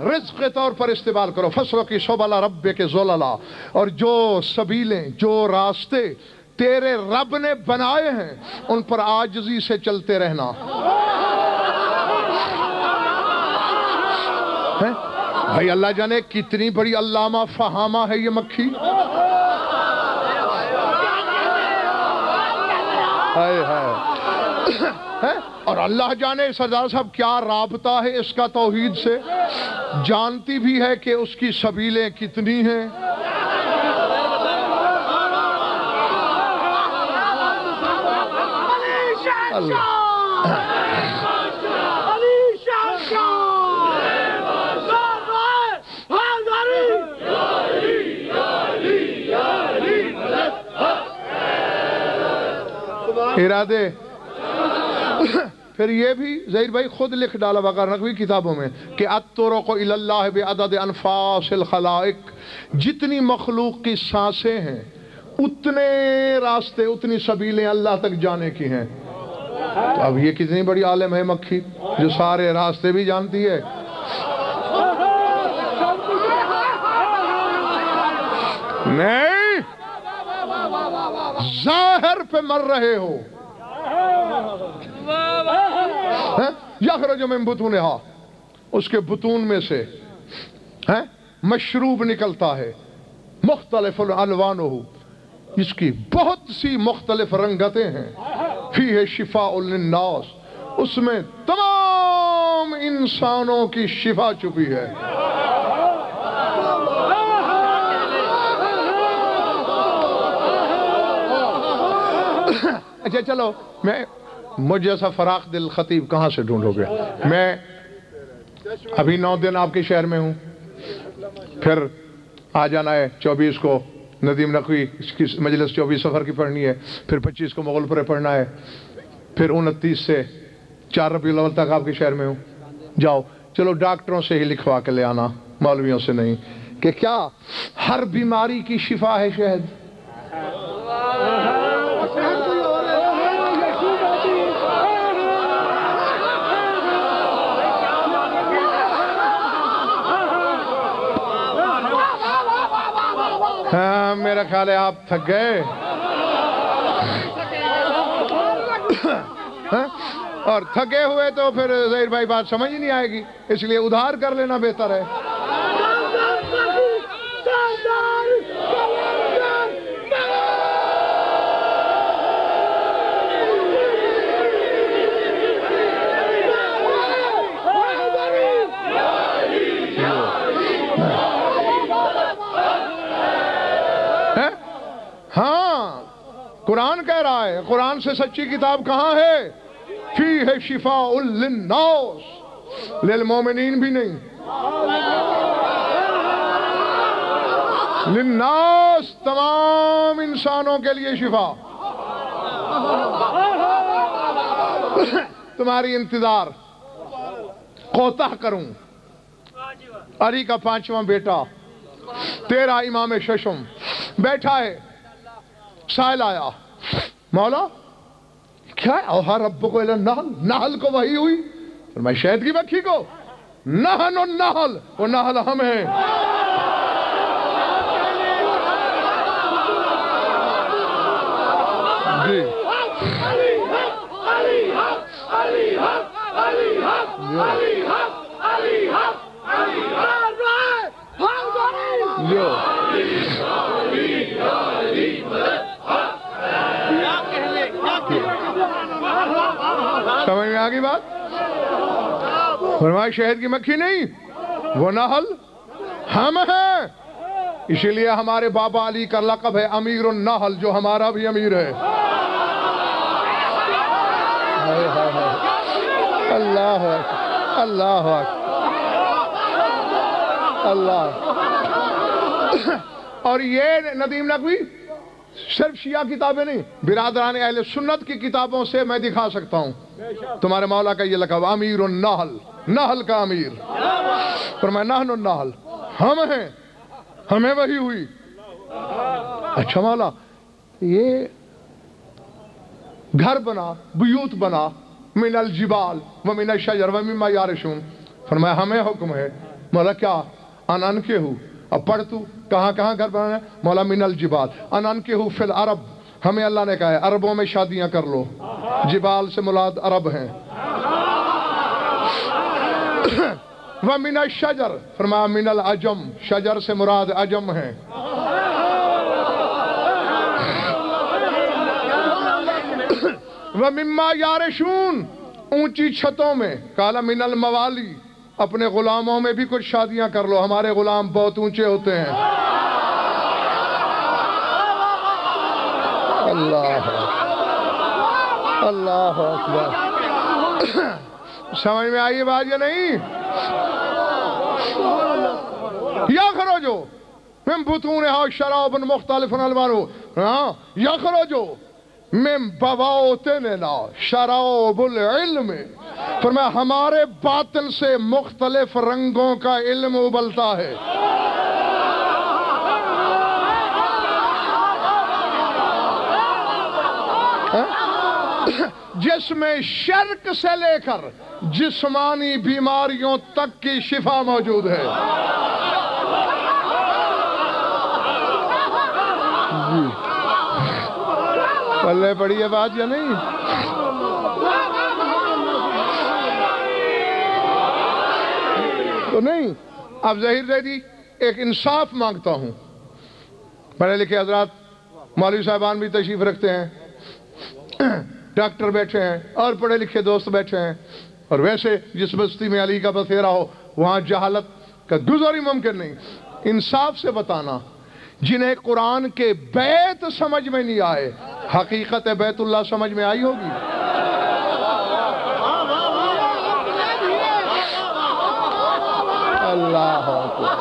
رزق کے طور پر استعمال کرو. فصلوں کی سبلا رب کے زللا, اور جو سبیلیں جو راستے تیرے رب نے بنائے ہیں ان پر عاجزی سے چلتے رہنا. بھائی اللہ جانے کتنی بڑی علامہ فہامہ ہے یہ مکھی. ہائے ہائے. اور اللہ جانے سردار صاحب کیا رابطہ ہے اس کا توحید سے. جانتی بھی ہے کہ اس کی سبیلیں کتنی ہیں. ارادے. پھر یہ بھی ظہیر بھائی خود لکھ ڈالا وغیرہ نقوی کتابوں میں کہ الطرق الی اللہ بعدد انفاس الخلائق. جتنی مخلوق کی سانسیں ہیں اتنے راستے اتنی سبیلیں اللہ تک جانے کی ہیں. تو اب یہ کتنی بڑی عالم ہے مکھی جو سارے راستے بھی جانتی ہے. نہیں ظاہر پہ مر رہے ہو. یخرج من بطونہا اس کے بطون میں سے مشروب نکلتا ہے مختلف الوانہ اس کی بہت سی مختلف رنگتیں ہیں. فیہ شفاء للناس اس میں تمام انسانوں کی شفا چھپی ہے. اچھا چلو مجھ جیسا فراخ دل خطیب کہاں سے ڈھونڈو گے. میں ابھی 9 دن آپ کے شہر میں ہوں. پھر آ جانا ہے 24 کو ندیم نقوی کی مجلس 24 سفر کی پڑھنی ہے. پھر 25 کو مغل پورے پڑھنا ہے. پھر 29 سے 4 ربیع الاول تک آپ کے شہر میں ہوں. جاؤ چلو ڈاکٹروں سے ہی لکھوا کے لے آنا مولویوں سے نہیں کہ کیا ہر بیماری کی شفا ہے شہد. ہاں میرا خیال ہے آپ تھک گئے اور تھکے ہوئے تو پھر ظہیر بھائی بات سمجھ ہی نہیں آئے گی. اس لیے ادھار کر لینا بہتر ہے. ہاں قرآن کہہ رہا ہے. قرآن سے سچی کتاب کہاں ہے. فیہ شفاء للناس للمومنین بھی نہیں للناس تمام انسانوں کے لیے شفا. تمہاری انتظار کوتاہ کروں. علی کا 5واں بیٹا تیرا امام ششم بیٹھا ہے. سائل آیا مولا کیا اوہا رب کو النحل نحل کو وحی ہوئی. میں شہد کی مکھی کو نحن النحل وہ نحل ہم ہیں. جی سمجھ میں آگئی بات. فرمایا شہد کی مکھی نہیں وہ نحل ہم ہیں. اسی لیے ہمارے بابا علی کا لقب ہے امیر النحل جو ہمارا بھی امیر ہے. اللہ اللہ اللہ. اور یہ ندیم نقوی صرف شیعہ کتابیں نہیں برادران اہل سنت کی کتابوں سے میں دکھا سکتا ہوں. تمہارے مولا کا یہ لقب امیر النحل نحل کا امیر. فرمایا نحن النحل ہم ہیں ہمیں وحی ہوئی. اچھا مولا یہ گھر بنا بیوت بنا من الجبال ومن الشجر ومما یارشون. فرمایا ہمیں حکم ہے. مولا کیا ان کے ہو. اب پڑھ تو کہاں کہاں گھر بنانا ہے. مولا من الجبال ان کے ہو فی العرب. ہمیں اللہ نے کہا ہے عربوں میں شادیاں کر لو. جبال سے مراد عرب ہیں. وَمِنَ الشَّجَرِ فرمایا من العجم، شجر سے مراد عجم ہے. وَمِمَّا يَعْرِشُونَ اونچی چھتوں میں. قَالَ مِنَ الْمَوَالِي اپنے غلاموں میں بھی کچھ شادیاں کر لو، ہمارے غلام بہت اونچے ہوتے ہیں. اللہ اللہ اکبر. سمجھ میں آئی بات یا نہیں؟ یخرجو من بطونها شراب مختلف الوانہ، یخرجو من بواطننا شراب العلم، فرمایا ہمارے باطن سے مختلف رنگوں کا علم ابلتا ہے. جس میں شرک سے لے کر جسمانی بیماریوں تک کی شفا موجود ہے. پلے پڑی ہے بات یا نہیں؟ تو نہیں. اب ظہیر زیدی ایک انصاف مانگتا ہوں. پڑھے لکھے حضرات مولوی صاحبان بھی تشریف رکھتے ہیں، ڈاکٹر بیٹھے ہیں اور پڑھے لکھے دوست بیٹھے ہیں، اور ویسے جس بستی میں علی کا بسیرا ہو وہاں جہالت کا گزر ہی ممکن نہیں. انصاف سے بتانا، جنہیں قرآن کے بیت سمجھ میں نہیں آئے، حقیقت بیت اللہ سمجھ میں آئی ہوگی؟ اللہ اکبر.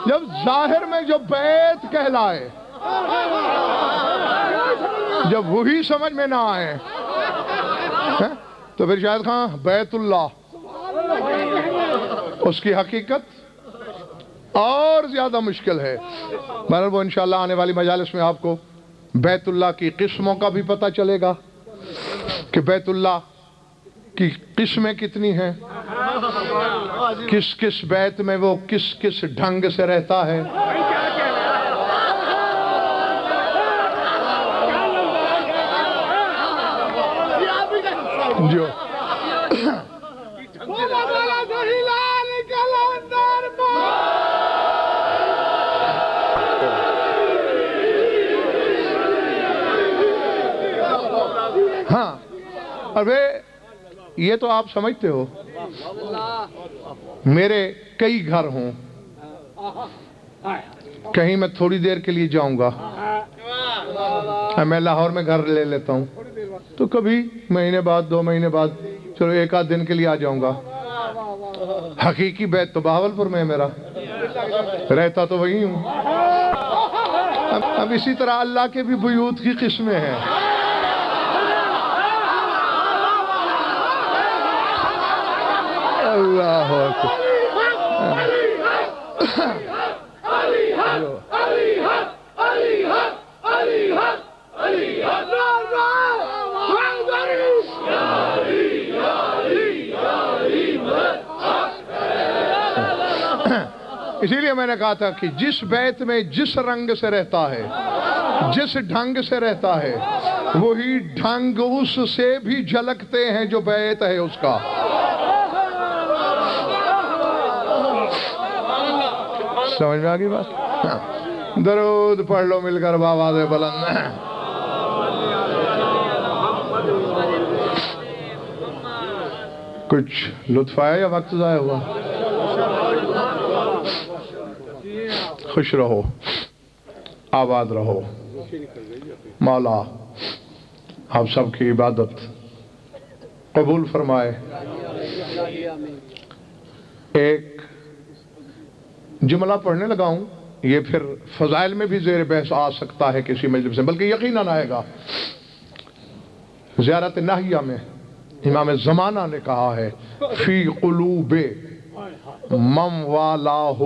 جب ظاہر میں جو بیت کہلائے، جب وہی سمجھ میں نہ آئے تو پھر شاید خان بیت اللہ اس کی حقیقت اور زیادہ مشکل ہے. بہرحال وہ انشاءاللہ آنے والی مجالس میں آپ کو بیت اللہ کی قسموں کا بھی پتہ چلے گا کہ بیت اللہ کی قسمیں کتنی ہیں، کس کس بیت میں وہ کس کس ڈھنگ سے رہتا ہے. جو ہاں، اب یہ تو آپ سمجھتے ہو میرے کئی گھر ہوں، کہیں میں تھوڑی دیر کے لیے جاؤں گا، میں لاہور میں گھر لے لیتا ہوں تو کبھی مہینے بعد 2 مہینے بعد چلو 1 آدھ دن کے لیے آ جاؤں گا. حقیقی بیت تو بہاولپور میں ہے میرا، رہتا تو وہی ہوں. اب اسی طرح اللہ کے بھی بیوت کی قسمیں ہیں. اللہ اکبر. اسی لیے میں نے کہا تھا کہ جس بیت میں جس رنگ سے رہتا ہے، جس ڈھنگ سے رہتا ہے، وہی ڈھنگ اس سے بھی جھلکتے ہیں جو بیت ہے اس کا. سمجھ میں آگئی بات؟ درود پڑھ لو مل کر بآواز بلند. کچھ لطف آیا یا وقت ضائع ہوا؟ خوش رہو، آباد رہو. مولا آپ سب کی عبادت قبول فرمائے. ایک جملہ پڑھنے لگا ہوں، یہ پھر فضائل میں بھی زیر بحث آ سکتا ہے کسی مجلس میں، بلکہ یقیناً آئے گا. زیارت ناہیہ میں امام زمانہ نے کہا ہے فی قلوب من والاہ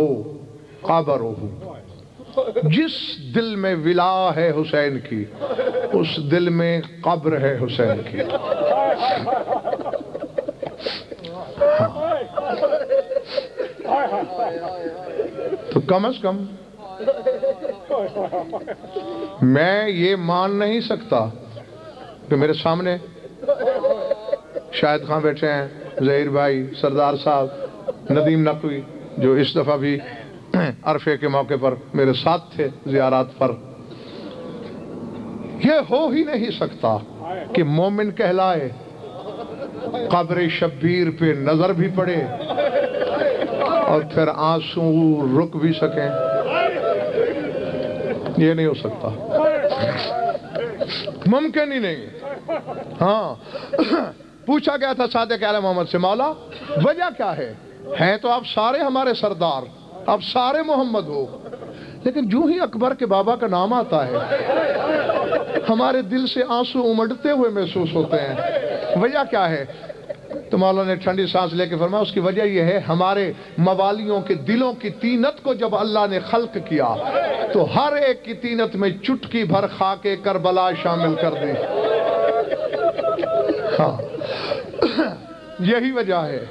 قبرہ، جس دل میں ولا ہے حسین کی اس دل میں قبر ہے حسین کی. تو کم از کم میں یہ مان نہیں سکتا کہ میرے سامنے شاہد خان بیٹھے ہیں، ظہیر بھائی، سردار صاحب، ندیم نقوی جو اس دفعہ بھی عرفے کے موقع پر میرے ساتھ تھے زیارات پر، یہ ہو ہی نہیں سکتا کہ مومن کہلائے، قبر شبیر پہ نظر بھی پڑے اور پھر آنسو رک بھی سکیں. یہ نہیں ہو سکتا، ممکن ہی نہیں. ہاں پوچھا گیا تھا صادق اعلی محمد سے، مولا وجہ کیا ہے؟ ہیں تو آپ سارے ہمارے سردار، آپ سارے محمد ہو، لیکن جو ہی اکبر کے بابا کا نام آتا ہے ہمارے دل سے آنسو امڑتے ہوئے محسوس ہوتے ہیں. وجہ کیا ہے؟ تو مولا نے ٹھنڈی سانس لے کے فرمایا اس کی وجہ یہ ہے، ہمارے موالیوں کے دلوں کی تینت کو جب اللہ نے خلق کیا تو ہر ایک کی تینت میں چٹکی بھر خاک کربلا شامل کر دی. ہاں یہی وجہ ہے.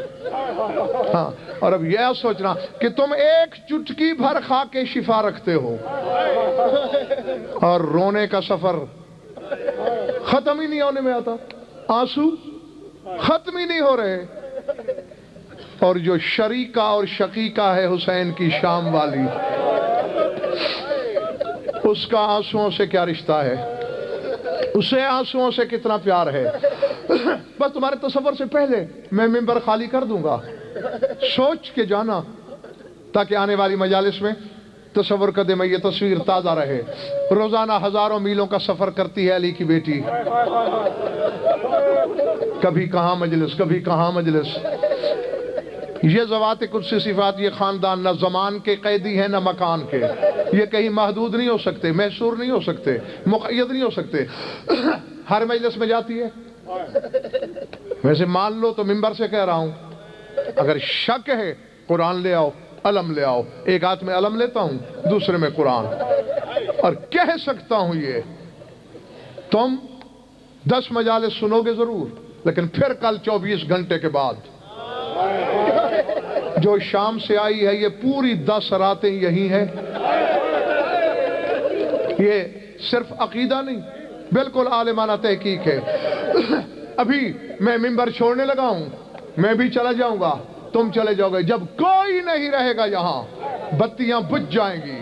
ہاں اور اب یہ سوچنا کہ تم ایک چٹکی بھر خاک شفا رکھتے ہو اور رونے کا سفر ختم ہی نہیں ہونے میں آتا، آنسو ختم ہی نہیں ہو رہے. اور جو شریکہ اور شقیقہ ہے حسین کی شام والی، اس کا آنسوؤں سے کیا رشتہ ہے، اسے آنسوؤں سے کتنا پیار ہے. بس تمہارے تصور سے پہلے میں ممبر خالی کر دوں گا، سوچ کے جانا تاکہ آنے والی مجالس میں تصور قدم یہ تصویر تازہ رہے. روزانہ ہزاروں میلوں کا سفر کرتی ہے علی کی بیٹی، کبھی کہاں مجلس کبھی کہاں مجلس. یہ ذوات قدسی صفات، یہ خاندان نہ زمان کے قیدی ہیں نہ مکان کے، یہ کہیں محدود نہیں ہو سکتے، محصور نہیں ہو سکتے، مقید نہیں ہو سکتے. ہر مجلس میں جاتی ہے. ویسے مان لو تو ممبر سے کہہ رہا ہوں، اگر شک ہے قرآن لے آؤ، علم لے آؤ. ایک ہاتھ میں علم لیتا ہوں، دوسرے میں قرآن، اور کہہ سکتا ہوں یہ تم 10 مجالس سنو گے ضرور، لیکن پھر کل 24 گھنٹے کے بعد جو شام سے آئی ہے یہ پوری 10 راتیں یہی ہیں. یہ صرف عقیدہ نہیں، بالکل عالمانہ تحقیق ہے. ابھی میں ممبر چھوڑنے لگا ہوں، میں بھی چلا جاؤں گا، تم چلے جاؤ گے. جب کوئی نہیں رہے گا یہاں بتیاں بجھ جائیں گی،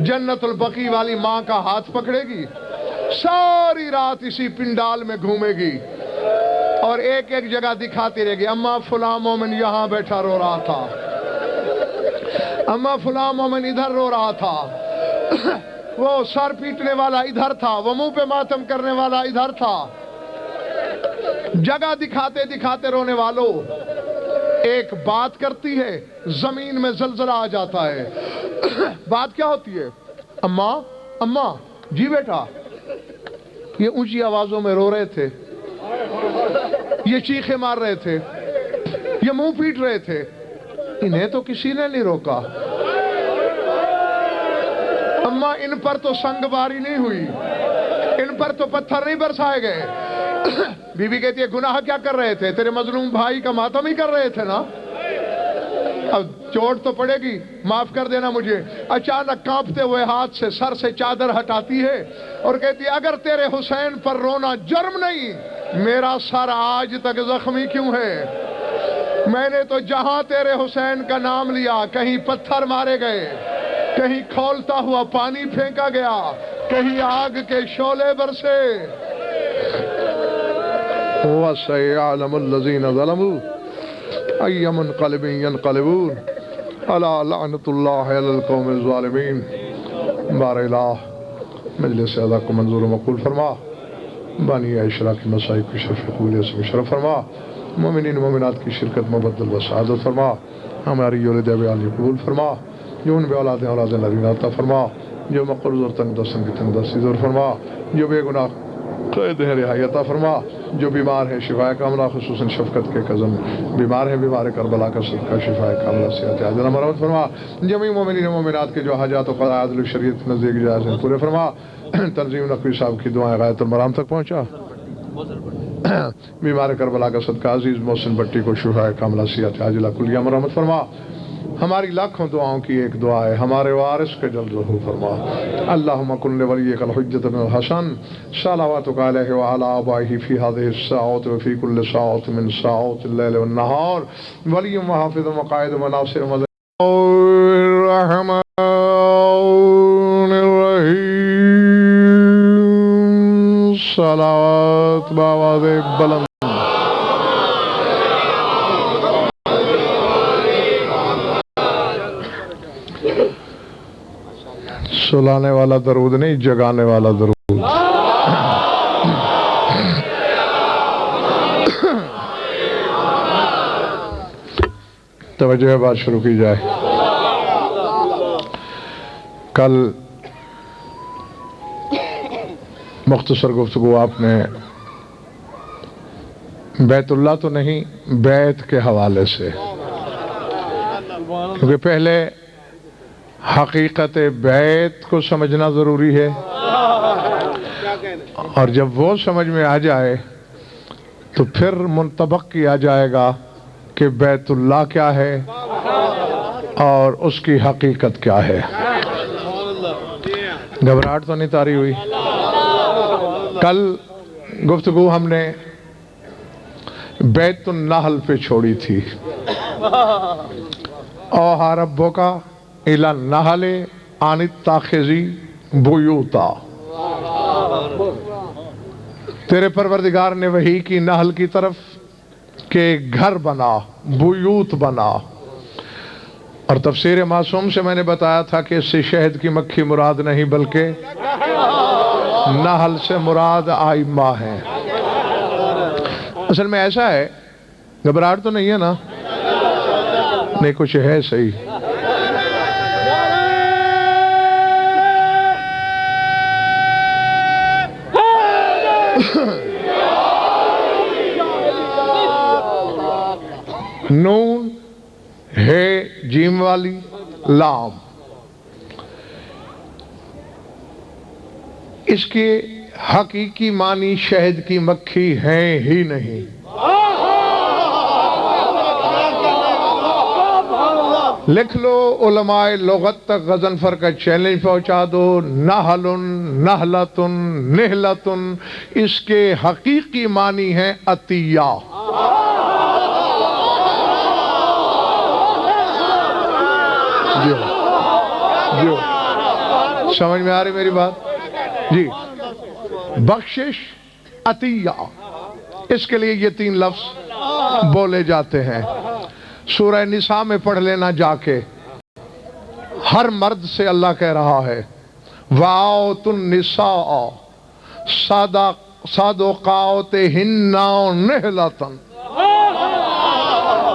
جنت البقیع والی ماں کا ہاتھ پکڑے گی، ساری رات اسی پنڈال میں گھومے گی اور ایک ایک جگہ دکھاتی رہے گی. اما فلاں مومن یہاں بیٹھا رو رہا تھا، اما فلاں مومن ادھر رو رہا تھا، وہ سر پیٹنے والا ادھر تھا، وہ منہ پہ ماتم کرنے والا ادھر تھا. جگہ دکھاتے دکھاتے رونے والوں، ایک بات کرتی ہے زمین میں زلزلہ آ جاتا ہے. بات کیا ہوتی ہے؟ اماں اماں جی بیٹا. یہ اونچی آوازوں میں رو رہے تھے، یہ چیخیں مار رہے تھے، یہ منہ پیٹ رہے تھے، انہیں تو کسی نے نہیں روکا. اماں ان پر تو سنگ باری نہیں ہوئی، ان پر تو پتھر نہیں برسائے گئے. بی بی کہتی ہے گناہ کیا کر رہے تھے؟ تیرے مظلوم بھائی کا ماتم ہی کر رہے تھے نا. اب چوٹ تو پڑے گی، معاف کر دینا مجھے. اچانک کانپتے ہوئے ہاتھ سے سر سے چادر ہٹاتی ہے اور کہتی ہے اگر تیرے حسین پر رونا جرم نہیں، میرا سر آج تک زخمی کیوں ہے؟ میں نے تو جہاں تیرے حسین کا نام لیا کہیں پتھر مارے گئے، کہیں کھولتا ہوا پانی پھینکا گیا، کہیں آگ کے شعلے برسے. وَسَيَعْلَمُ الَّذِينَ ظَلَمُوا أَيَّ مُنْقَلِبٍ يَنْقَلِبُونَ أَلَا لَعْنَةُ اللَّهِ عَلَى الْقَوْمِ الظَّالِمِينَ. بار الہ مجلس اعلیٰ کو منظور و مقبول فرما، بانی عشرہ کی مسائل کی شرف قبولیت سے مشرف فرما، مومنین مومنات کی شرکت مبدل و سعادت فرما، ہماری یولد علی قبول فرما، جو ان بے اولاد اولاد نرین عطا فرما، جو مقروض اور تنگ دستن کی تنگ دستی دور فرما، جو بے گناہ قید ہیں رہائی عطا فرما، جو بیمار ہیں شفاء کاملہ خصوصاً شفقت کے قزم بیمار ہیں، بیمار کربلا کا صدقہ شفاء کاملہ صحت عاجلہ مرحمت فرما. جمیع مومنین مومنات کے جو حاجات و قضاء عدل شریعت نزدیک جائز ہیں پورے فرما. تنظیم نقوی صاحب کی دعائیں غایت المرام تک پہنچا. بیمار کربلا کا صدقہ عزیز محسن بٹی کو شفاء کاملہ صحت عاجلہ کلیہ مرحمت فرما. ہماری لاکھوں دعاؤں کی ایک دعا ہے، ہمارے وارث کے جلد ظہور فرما۔ اللہم کن لولیک الحجۃ بن الحسن صلواتک علیہ وعلی آبائہ فی ہذہ الساعۃ وفی کل ساعۃ من ساعات اللیل والنہار ولی وحافظ وقائد وناصر الرحمن الرحیم۔ صلوات بآواز بلند۔ سلانے والا درود نہیں، جگانے والا درود۔ توجہ بات شروع کی جائے۔ کل مختصر گفتگو آپ نے بیت اللہ تو نہیں، بیت کے حوالے سے، کیونکہ پہلے حقیقت بیت کو سمجھنا ضروری ہے، اور جب وہ سمجھ میں آ جائے تو پھر منطبق کیا جائے گا کہ بیت اللہ کیا ہے اور اس کی حقیقت کیا ہے۔ گھبراہٹ تو نہیں طاری ہوئی؟ کل گفتگو ہم نے بیت النحل پہ چھوڑی تھی۔ اوحا ربک الی النحل ان اتخذی بیوتا، تیرے پروردگار نے وحی کی نحل کی طرف کہ گھر بنا، بیوت بنا، اور تفسیر معصوم سے میں نے بتایا تھا کہ اس سے شہد کی مکھی مراد نہیں بلکہ نحل سے مراد آئمہ ہیں۔ اصل میں ایسا ہے، گھبراہٹ تو نہیں ہے نا؟ نہیں، کچھ ہے صحیح۔ نون ہے جیم والی لام، اس کے حقیقی معنی شہد کی مکھی ہیں ہی نہیں۔ لکھ لو، علماء لغت تک غضنفر کا چیلنج پہنچا دو، نحل نحلۃ نحلۃ، اس کے حقیقی معنی ہیں عطیہ۔ جو سمجھ میں آ رہی میری بات؟ جی، بخشش، عطیہ، اس کے لیے یہ تین لفظ بولے جاتے ہیں۔ سورہ نساء میں پڑھ لینا جا کے، ہر مرد سے اللہ کہہ رہا ہے وَآتُوا النِّسَاءَ صَدَقَاتِهِنَّ نِحْلَةً،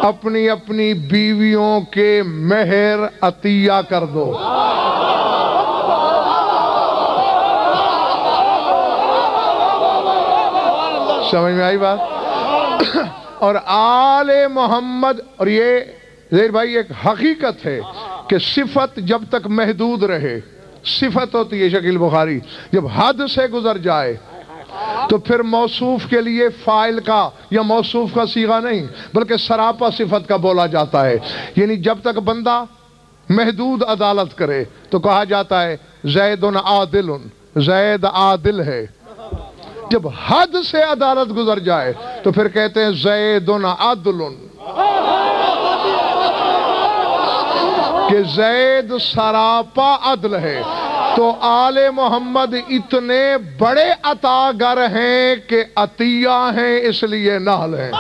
اپنی اپنی بیویوں کے مہر عطیہ کر دو۔ سمجھ میں آئی بات؟ اور آل محمد، اور یہ زہیر بھائی ایک حقیقت ہے کہ صفت جب تک محدود رہے، صفت ہوتی ہے شکیل بخاری، جب حد سے گزر جائے تو پھر موصوف کے لیے فاعل کا یا موصوف کا صیغہ نہیں بلکہ سراپا صفت کا بولا جاتا ہے۔ یعنی جب تک بندہ محدود عدالت کرے تو کہا جاتا ہے زید عادل، زید عادل ہے۔ جب حد سے عدالت گزر جائے تو پھر کہتے ہیں زید عدل، کہ زید سراپا عدل ہے۔ تو آل محمد اتنے بڑے عطا گر ہیں کہ عطیہ ہیں، اس لیے نحل ہیں۔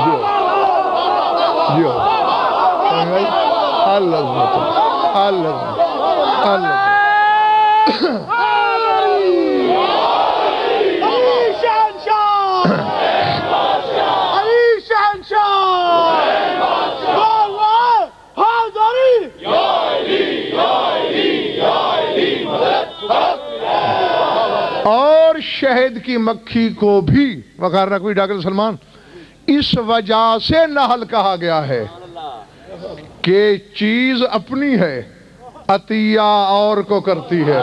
جو اور شہد کی مکھی کو بھی وقار رکھوی ڈاکٹر سلمان اس وجہ سے نحل کہا گیا ہے کہ چیز اپنی ہے، عطیہ اور کو کرتی ہے۔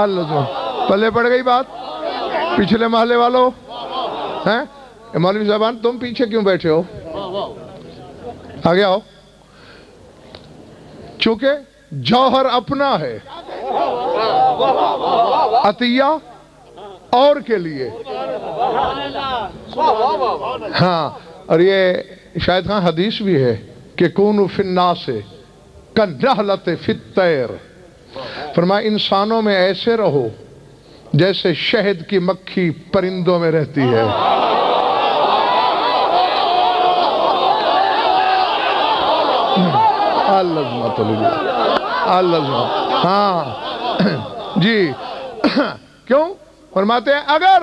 اللہ پلے پڑ گئی بات. پچھلے محلے والوں ہیں مولوی صاحبان تم پیچھے کیوں بیٹھے ہو؟ آگے آؤ. چونکہ جوہر اپنا ہے، عطیہ اور کے لیے. ہاں اور یہ شاید ہاں حدیث بھی ہے کہ کونوا فی الناس کالنحلۃ فی الطیر. فرمایا انسانوں میں ایسے رہو جیسے شہد کی مکھی پرندوں میں رہتی ہے. ہاں جی کیوں فرماتے ہیں اگر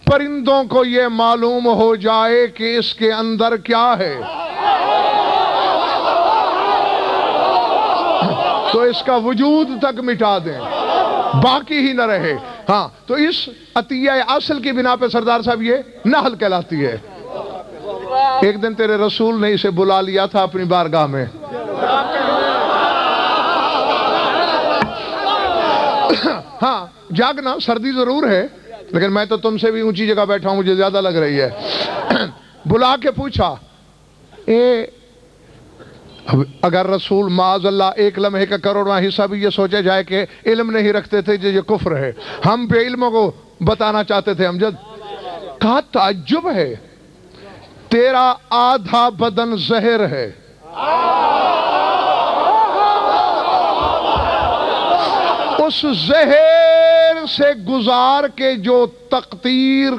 پرندوں کو یہ معلوم ہو جائے کہ اس کے اندر کیا ہے تو اس کا وجود تک مٹا دیں، باقی ہی نہ رہے. ہاں تو اس عطیہ اصل کی بنا پہ سردار صاحب یہ نحل کہلاتی ہے. ایک دن تیرے رسول نے اسے بلا لیا تھا اپنی بارگاہ میں. ہاں جاگنا سردی ضرور ہے لیکن میں تو تم سے بھی اونچی جگہ بیٹھا ہوں، مجھے زیادہ لگ رہی ہے. بلا کے پوچھا اگر رسول معاذ اللہ ایک لمحے کا کروڑواں حصہ بھی یہ سوچا جائے کہ علم نہیں رکھتے تھے یہ کفر ہے، ہم بے علموں کو بتانا چاہتے تھے امجد. کہا تعجب ہے تیرا آدھا بدن زہر ہے، اس زہر سے گزار کے جو تقدیر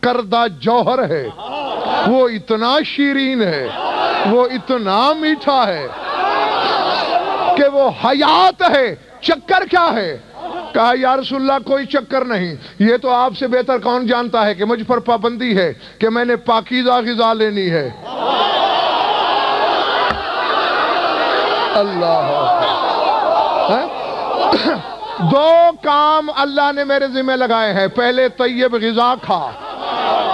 کردہ جوہر ہے وہ اتنا شیرین ہے، وہ اتنا میٹھا ہے کہ وہ حیات ہے. چکر کیا ہے؟ کہا یا رسول اللہ کوئی چکر نہیں، یہ تو آپ سے بہتر کون جانتا ہے کہ مجھ پر پابندی ہے کہ میں نے پاکیزہ غذا لینی ہے. اللہ دو کام اللہ نے میرے ذمہ لگائے ہیں، پہلے طیب غذا کھا،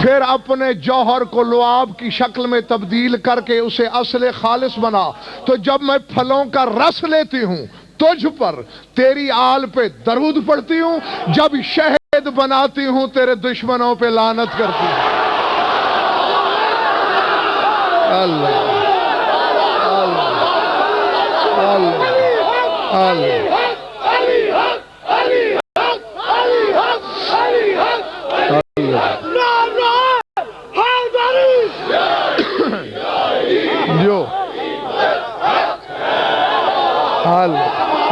پھر اپنے جوہر کو لعاب کی شکل میں تبدیل کر کے اسے اصل خالص بنا. تو جب میں پھلوں کا رس لیتی ہوں تجھ پر تیری آل پہ درود پڑھتی ہوں، جب شہد بناتی ہوں تیرے دشمنوں پہ لعنت کرتی ہوں. اللہ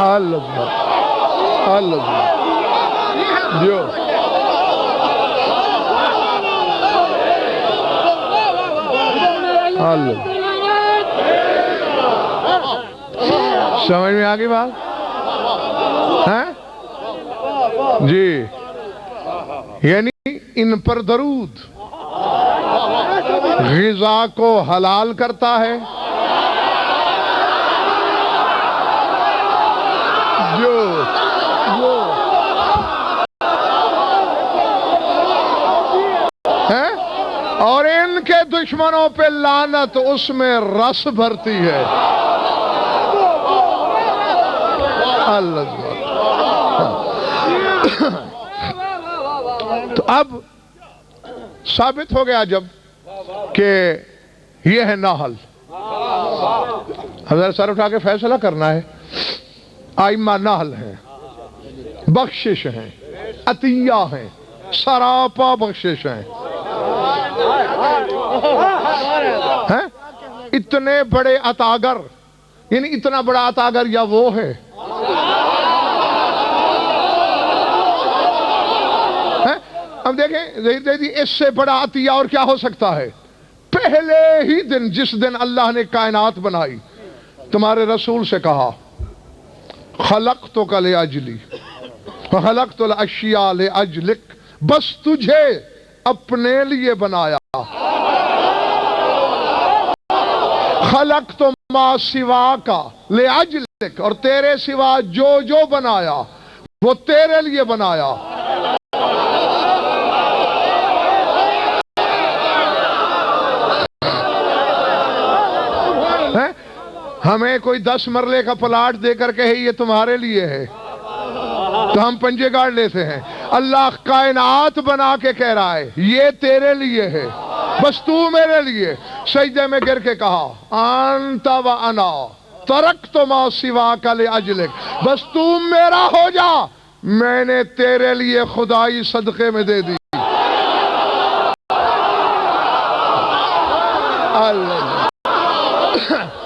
اللہ اللہ جو جو سمجھ میں آگئی بات ہے جی؟ یعنی ان پر درود غذا کو حلال کرتا ہے، اور ان کے دشمنوں پہ لعنت اس میں رس بھرتی ہے. اللہ تو اب ثابت ہو گیا جب کہ یہ ہے نحل. حضرت سر اٹھا کے فیصلہ کرنا ہے. آئمہ نحل ہیں، بخشش ہیں، عطیہ ہیں، سراپا بخشش ہیں. اتنے بڑے عطاگر، یعنی اتنا بڑا عطاگر یا وہ ہے اب دیکھیں ظہیر جی اس سے بڑا عطیہ اور کیا ہو سکتا ہے؟ پہلے ہی دن جس دن اللہ نے کائنات بنائی تمہارے رسول سے کہا خلقتک لأجلی وخلقت الاشیاء لأجلک، بس تجھے اپنے لیے بنایا. خلقت ما سواک لأجلک، اور تیرے سوا جو جو بنایا وہ تیرے لیے بنایا. ہمیں کوئی 10 مرلے کا پلاٹ دے کر کہے یہ تمہارے لیے ہے تو ہم پنجے گاڑ لیتے ہیں. اللہ کائنات بنا کے کہہ رہا ہے یہ تیرے لیے ہے بس تو میرے لیے. سجدے میں گر کے کہا انت و انا ترکت ما سواک لاجلک, بس تو میرا ہو جا, میں نے تیرے لیے خدائی صدقے میں دے دی. اللہ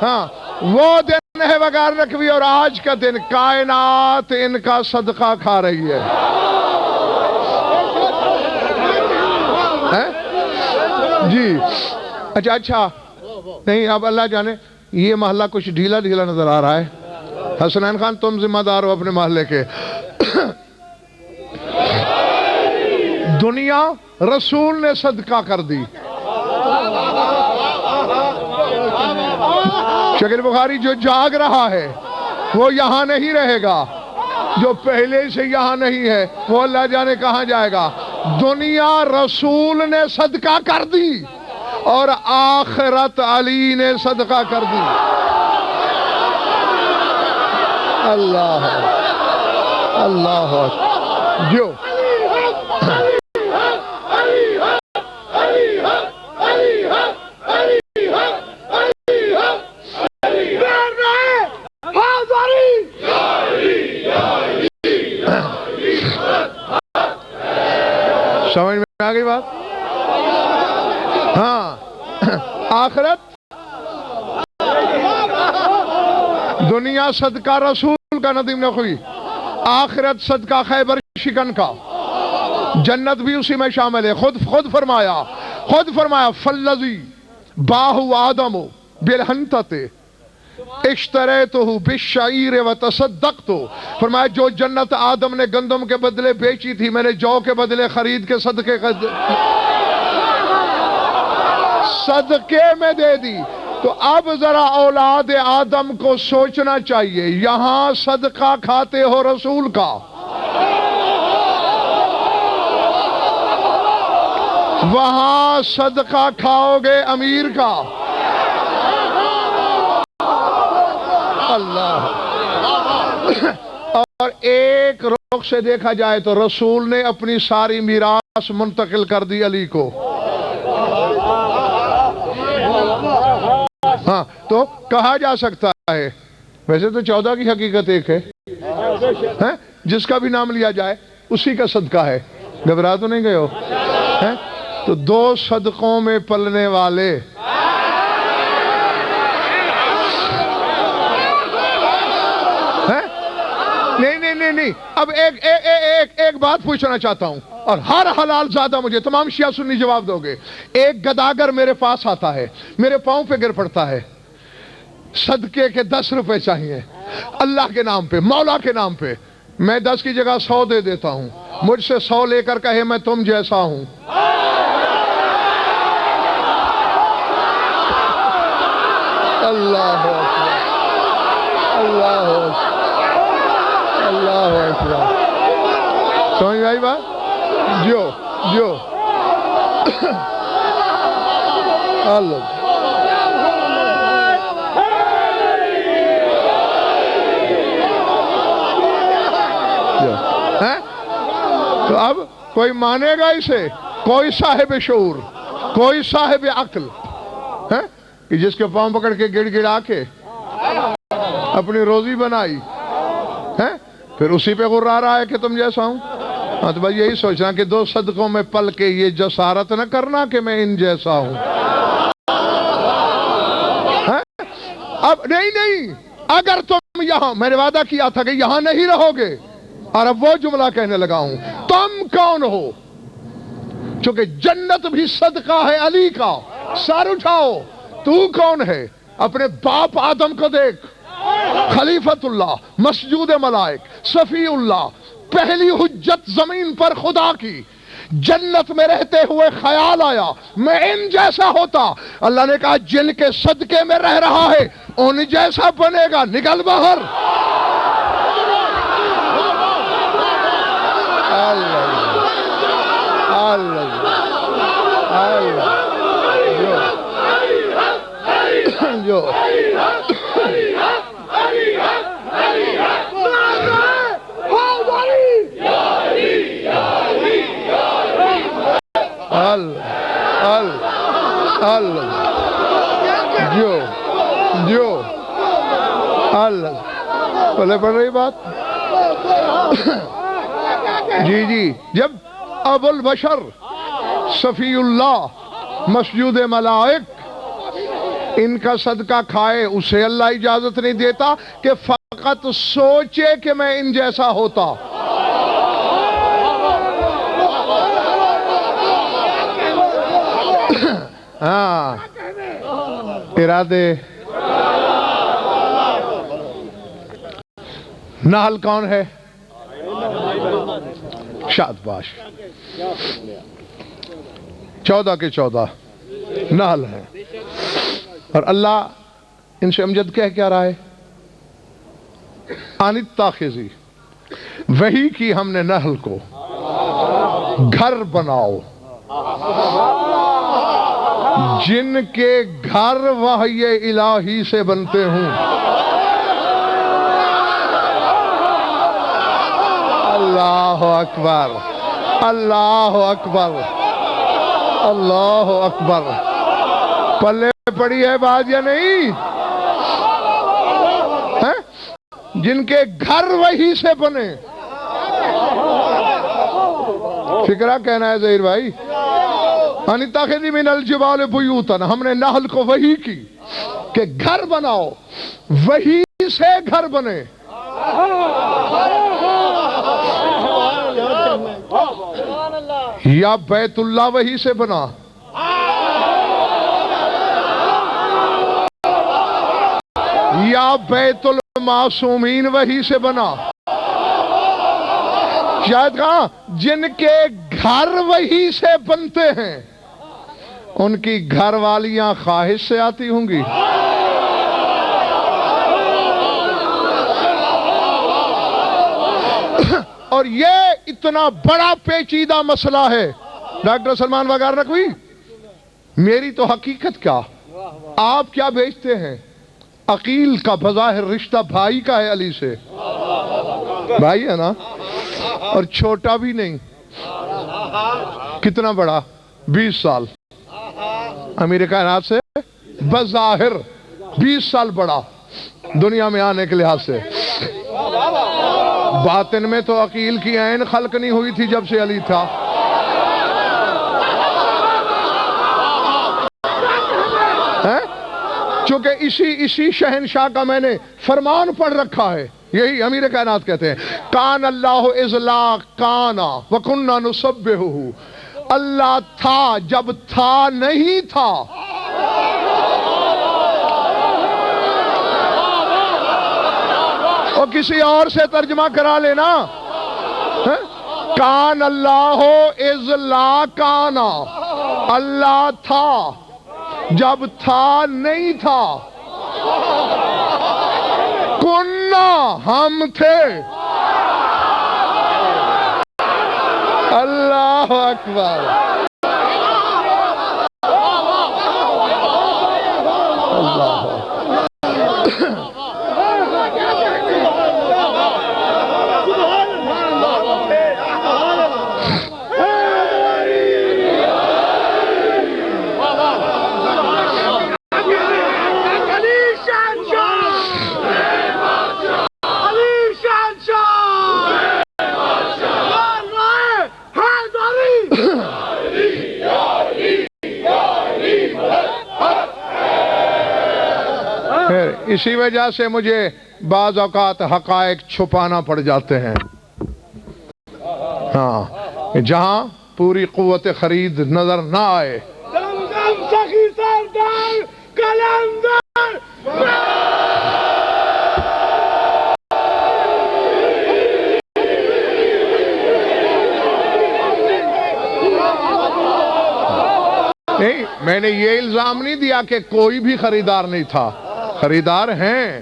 ہاں وہ دن ہے وغیر رکھوی اور آج کا دن کائنات ان کا صدقہ کھا رہی ہے. جی اچھا نہیں, اب اللہ جانے یہ محلہ کچھ ڈھیلا ڈھیلا نظر آ رہا ہے. حسنین خان تم ذمہ دار ہو اپنے محلے کے. دنیا رسول نے صدقہ کر دی. شکیل بخاری جو جاگ رہا ہے وہ یہاں نہیں رہے گا, جو پہلے سے یہاں نہیں ہے وہ اللہ جانے کہاں جائے گا. دنیا رسول نے صدقہ کر دی اور آخرت علی نے صدقہ کر دی. اللہ اللہ جو سمجھ میں آ گئی بات. ہاں آخرت دنیا صدقہ رسول کا ندیم نخوی, آخرت صدقہ خیبر شکن کا, جنت بھی اسی میں شامل ہے. خود فرمایا فالذی باہو آدم بالحنطۃ اشتریتہ بالشعیر وتصدقت, فرمایا جو جنت آدم نے گندم کے بدلے بیچی تھی میں نے جو کے بدلے خرید کے صدقے میں دے دی. تو اب ذرا اولاد آدم کو سوچنا چاہیے, یہاں صدقہ کھاتے ہو رسول کا, وہاں صدقہ کھاؤ گے امیر کا. اللہ اور ایک رخ سے دیکھا جائے تو رسول نے اپنی ساری میراث منتقل کر دی علی کو. ہاں تو کہا جا سکتا ہے, ویسے تو 14 کی حقیقت ایک ہے, جس کا بھی نام لیا جائے اسی کا صدقہ ہے. گھبرا تو نہیں گئے ہو؟ تو 2 صدقوں میں پلنے والے نہیں. اب ایک بات پوچھنا چاہتا ہوں اور ہر حلال زیادہ مجھے تمام شیعہ سنی جواب دو گے. ایک گداگر میرے پاس آتا ہے, میرے پاؤں پہ گر پڑتا ہے, صدقے کے 10 روپے چاہیے اللہ کے نام پہ, مولا کے نام پہ. میں 10 کی جگہ 100 دے دیتا ہوں, مجھ سے 100 لے کر کہے میں تم جیسا ہوں. اللہ اکبر, اللہ اکبر, اللہ اکبر. سمجھ میں آئی بات؟ جو اللہ تو اب کوئی مانے گا اسے؟ کوئی صاحب شعور, کوئی صاحب عقل کہ جس کے پاؤں پکڑ کے گڑ گڑا کے اپنی روزی بنائی, پھر اسی پہ غرا رہا ہے کہ تم جیسا ہوں. ہاں تو بھائی یہی سوچنا کہ 2 صدقوں میں پل کے یہ جسارت نہ کرنا کہ میں ان جیسا ہوں. اب نہیں, اگر تم یہاں, میں نے وعدہ کیا تھا کہ یہاں نہیں رہو گے, اور اب وہ جملہ کہنے لگا ہوں, تم کون ہو؟ چونکہ جنت بھی صدقہ ہے علی کا. سر اٹھاؤ, تو کون ہے؟ اپنے باپ آدم کو دیکھ, خلیفت اللہ, مسجود ملائک, صفی اللہ, پہلی حجت زمین پر خدا کی. جنت میں رہتے ہوئے خیال آیا میں ان جیسا ہوتا. اللہ نے کہا جن کے صدقے میں رہ رہا ہے ان جیسا بنے گا, نکل باہر. جو جو اللہ بولے پڑھ رہی بات جی جب ابو البشر صفی اللہ مسجود ملائک ان کا صدقہ کھائے اسے اللہ اجازت نہیں دیتا کہ فقط سوچے کہ میں ان جیسا ہوتا. ہاں ارادے. نحل کون ہے؟ شادباش. 14 کے 14 نحل ہیں اور اللہ ان سے امجد کہہ رہا ہے انتخذی وہی کی ہم نے نحل کو گھر بناؤ جن کے گھر وحی الہی سے بنتے ہوں. اللہ اکبر اللہ اکبر اللہ اکبر. پلے پڑی ہے بات یا نہیں؟ جن کے گھر وہی سے بنے. فکرہ کہنا ہے ظہیر بھائی. انتخذی من الجبال بیوتا ہم نے نحل کو وہی کی کہ گھر بناؤ وہی سے گھر بنے. یا بیت اللہ وہی سے بنا یا بیت المعصومین وہی سے بنا. شاید کہاں جن کے گھر وہی سے بنتے ہیں ان کی گھر والیاں خواہش سے آتی ہوں گی. اور یہ اتنا بڑا پیچیدہ مسئلہ ہے ڈاکٹر سلمان وقار نقوی. میری تو حقیقت کیا آپ کیا بیچتے ہیں؟ عقیل کا بظاہر رشتہ بھائی کا ہے علی سے. بھائی ہے نا اور چھوٹا بھی نہیں. کتنا بڑا؟ 20 سال. امیر کائنات سے بظاہر 20 سال بڑا دنیا میں آنے کے لحاظ سے. باطن میں تو عقیل کی عین خلق نہیں ہوئی تھی جب سے علی تھا. چونکہ اسی شہنشاہ کا میں نے فرمان پڑھ رکھا ہے. یہی امیر کائنات کہتے ہیں کان اللہ اذ لا کانا وکننا نسبحہ. اللہ تھا جب تھا نہیں تھا. اور کسی اور سے ترجمہ کرا لینا. کان اللہ اذ لا کانا اللہ تھا جب تھا نہیں تھا. کننا ہم تھے. اللہ اکبر. اللہ اسی وجہ سے مجھے بعض اوقات حقائق چھپانا پڑ جاتے ہیں. ہاں جہاں پوری قوت خرید نظر نہ آئے. سخی سردار کلندر نہیں میں نے یہ الزام نہیں دیا کہ کوئی بھی خریدار نہیں تھا. خریدار ہیں.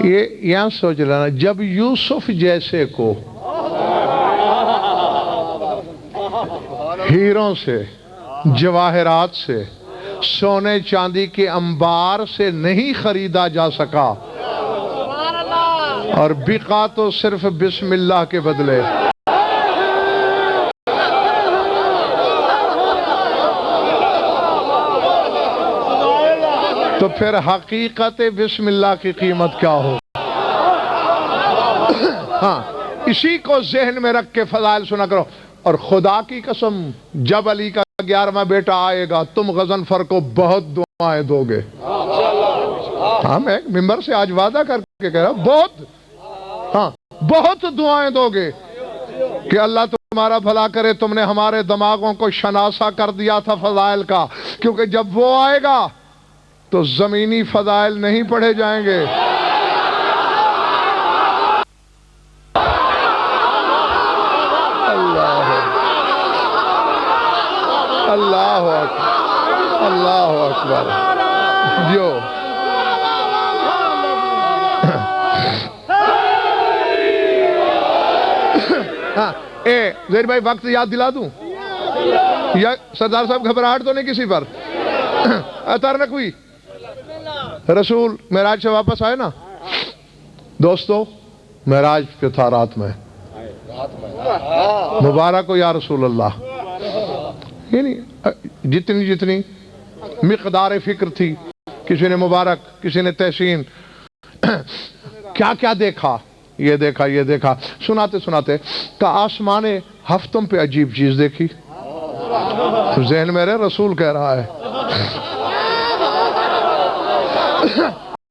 یہ یہاں سوچ لینا، جب یوسف جیسے کو ہیروں سے، جواہرات سے، سونے چاندی کے انبار سے نہیں خریدا جا سکا، اور بقا تو صرف بسم اللہ کے بدلے، تو پھر حقیقت بسم اللہ کی قیمت کیا ہو؟ ہاں، اسی کو ذہن میں رکھ کے فضائل سنا کرو۔ اور خدا کی قسم، جب علی کا 11واں بیٹا آئے گا تم غضنفر کو بہت دعائیں دو گے۔ ہاں، میں ممبر سے آج وعدہ کر کے کہہ رہا ہوں، بہت دعائیں دو گے کہ اللہ تمہارا بھلا کرے، تم نے ہمارے دماغوں کو شناسا کر دیا تھا فضائل کا، کیونکہ جب وہ آئے گا تو زمینی فضائل نہیں پڑھے جائیں گے۔ اللہ اکبر، اللہ اکبر، جو ہاں زہر بھائی وقت یاد دلا دوں یا سردار صاحب گھبراہٹ تو نہیں کسی پر؟ اطارنک ہوئی رسول معراج سے واپس آئے نا دوستو، معراج پہ تھا رات میں، مبارک ہو یا رسول اللہ۔ یعنی جتنی مقدار فکر تھی، کسی نے مبارک، کسی نے تحسین، کیا کیا دیکھا، یہ دیکھا یہ دیکھا، سناتے سناتے کہ آسمان ہفتم پہ عجیب چیز دیکھی، ذہن میرے رسول کہہ رہا ہے،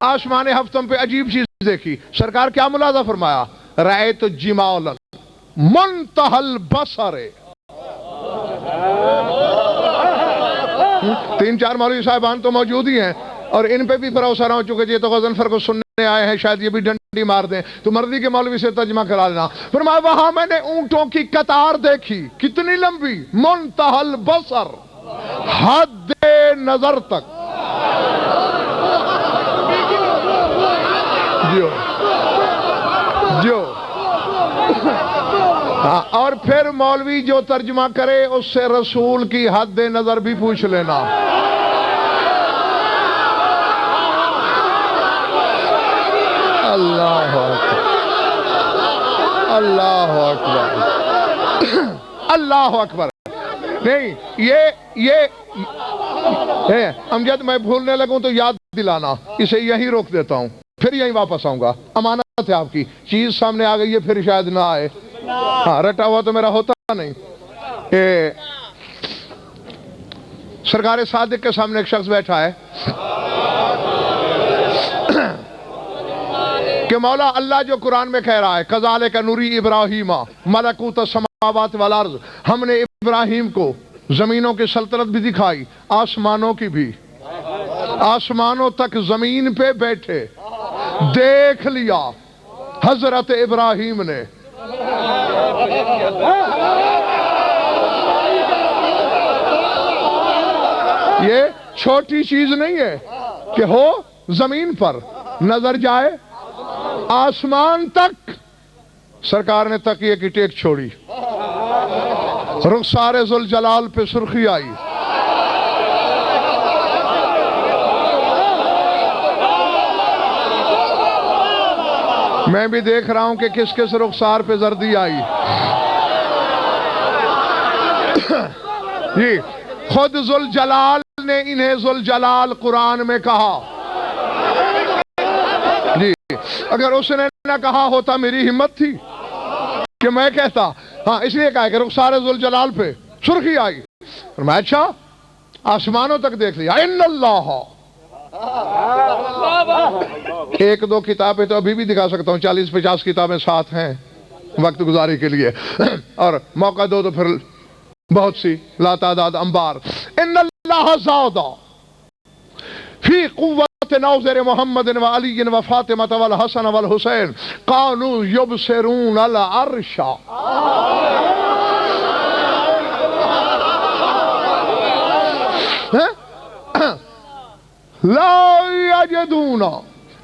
آسمان ہفتم پہ عجیب چیز دیکھی، سرکار کیا ملاحظہ فرمایا؟ رأیت جمالا منتہی البصر، 3-4 مولوی صاحبان تو موجود ہی ہیں اور ان پہ بھی بھروسہ رہا ہو، چونکہ یہ تو غضنفر کو سننے آئے ہیں، شاید یہ بھی ڈنڈی مار دیں، تو مرضی کے مولوی سے ترجمہ کرا لینا۔ فرمایا وہاں میں نے اونٹوں کی قطار دیکھی، کتنی لمبی، منتہی البصر، حد نظر تک، جو اور پھر مولوی جو ترجمہ کرے اس سے رسول کی حد نظر بھی پوچھ لینا۔ اللہ اکبر، اللہ اکبر، اللہ اکبر۔ نہیں، یہ امجد میں بھولنے لگوں تو یاد دلانا، اسے یہیں روک دیتا ہوں، پھر یہیں واپس آؤں گا، امانت ہے آپ کی، چیز سامنے آ گئی ہے پھر شاید نہ آئے، ہاں رٹا ہوا تو میرا ہوتا نہیں۔ سرکار صادق کے سامنے ایک شخص بیٹھا ہے کہ مولا اللہ جو قرآن میں کہہ رہا ہے کذالک نری ابراہیم ملکوت السماوات والارض، ہم نے ابراہیم کو زمینوں کی سلطنت بھی دکھائی، آسمانوں کی بھی، آسمانوں تک زمین پہ بیٹھے دیکھ لیا حضرت ابراہیم نے۔ یہ چھوٹی چیز نہیں ہے کہ ہو زمین پر، نظر جائے آسمان تک۔ سرکار نے تکیے کی ٹیک چھوڑی، رخسار ذوالجلال پہ سرخی آئی، میں بھی دیکھ رہا ہوں کہ کس کس رخسار پہ زردی آئی۔ جی خود ذوالجلال نے انہیں ذوالجلال قرآن میں کہا، جی اگر اس نے نہ کہا ہوتا میری ہمت تھی کہ میں کہتا، ہاں اس لیے کہا کہ رخسار ذوالجلال پہ سرخی آئی، اور میں اچھا آسمانوں تک دیکھ لیا۔ ان اللہ، ایک دو کتابیں تو ابھی بھی دکھا سکتا ہوں، 40-50 کتابیں ساتھ ہیں وقت گزاری کے لیے، اور موقع دو تو پھر بہت سی لا تعداد انبار۔ ان اللہ زاد فی قوت نوذر محمد و علی و فاطمہ والحسن والحسین کانوا یبصرون العرش۔ لا یجدون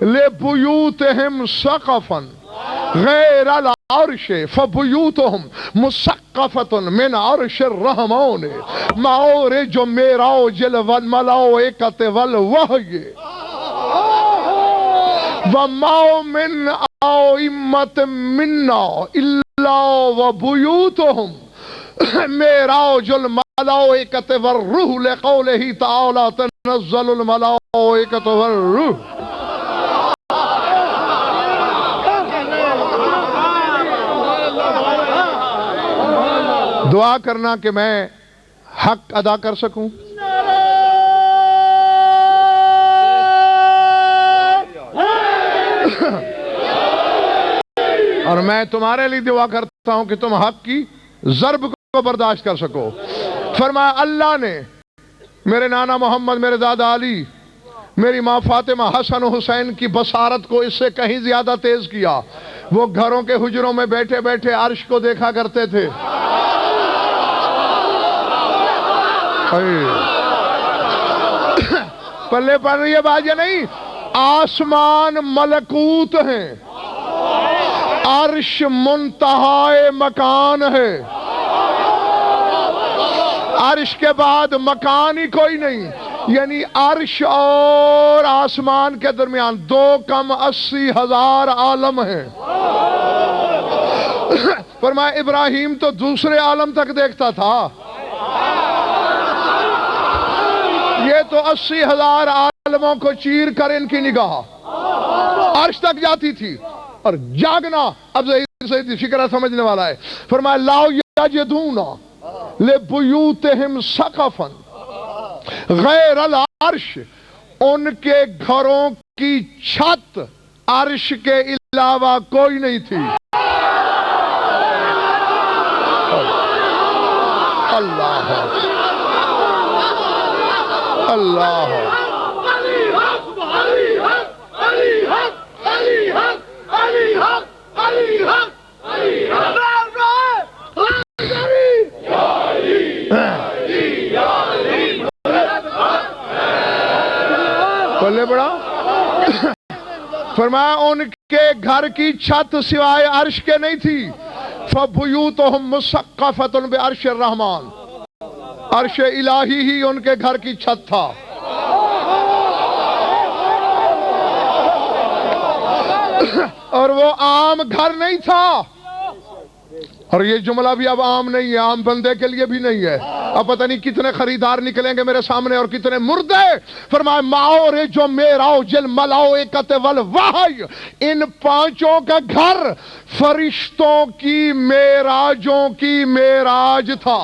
لبیوتہم سقفا غیر العرش فبیوتہم مسقفۃ من عرش الرحمن معارج معراج والملائکۃ والوحی وما من ائمۃ منا الا وبیوتہم معراج الملائکۃ والروح لقولہ تعالی تنزل الملائکۃ والروح. دعا کرنا کہ میں حق ادا کر سکوں. اور میں تمہارے لیے دعا کرتا ہوں کہ تم حق کی ضرب کو برداشت کر سکو. فرمایا اللہ نے میرے نانا محمد، میرے دادا علی، میری ماں فاطمہ، حسن و حسین کی بصارت کو اس سے کہیں زیادہ تیز کیا. وہ گھروں کے حجروں میں بیٹھے بیٹھے عرش کو دیکھا کرتے تھے. پلے پڑ رہی ہے بات یا نہیں؟ آسمان ملکوت ہیں، عرش منتہائے مکان ہے. عرش کے بعد مکان ہی کوئی نہیں، یعنی عرش اور آسمان کے درمیان 2,80,000 عالم ہیں. فرمایا ابراہیم تو دوسرے عالم تک دیکھتا تھا، یہ تو 80,000 عالموں کو چیر کر ان کی نگاہ عرش تک جاتی تھی. اور جاگنا اب صحیح فکرہ سمجھنے والا ہے. فرمایا لا یجدون لبیوتہم سقفا غیر العرش، ان کے گھروں کی چھت عرش کے علاوہ کوئی نہیں تھی. اللہ اللہ بولے بڑا. فرمایا ان کے گھر کی چھت سوائے عرش کے نہیں تھی. فبیوتہم مسقفۃ بعرش الرحمن، عرش الہی ہی ان کے گھر کی چھت تھا. اور وہ عام گھر نہیں تھا. اور یہ جملہ بھی اب عام نہیں ہے، عام بندے کے لیے بھی نہیں ہے. اب پتہ نہیں کتنے خریدار نکلیں گے میرے سامنے اور کتنے مردے. فرمایا معارج معراج الملائکۃ والوحی، ان پانچوں کا گھر فرشتوں کی معراجوں کی معراج تھا.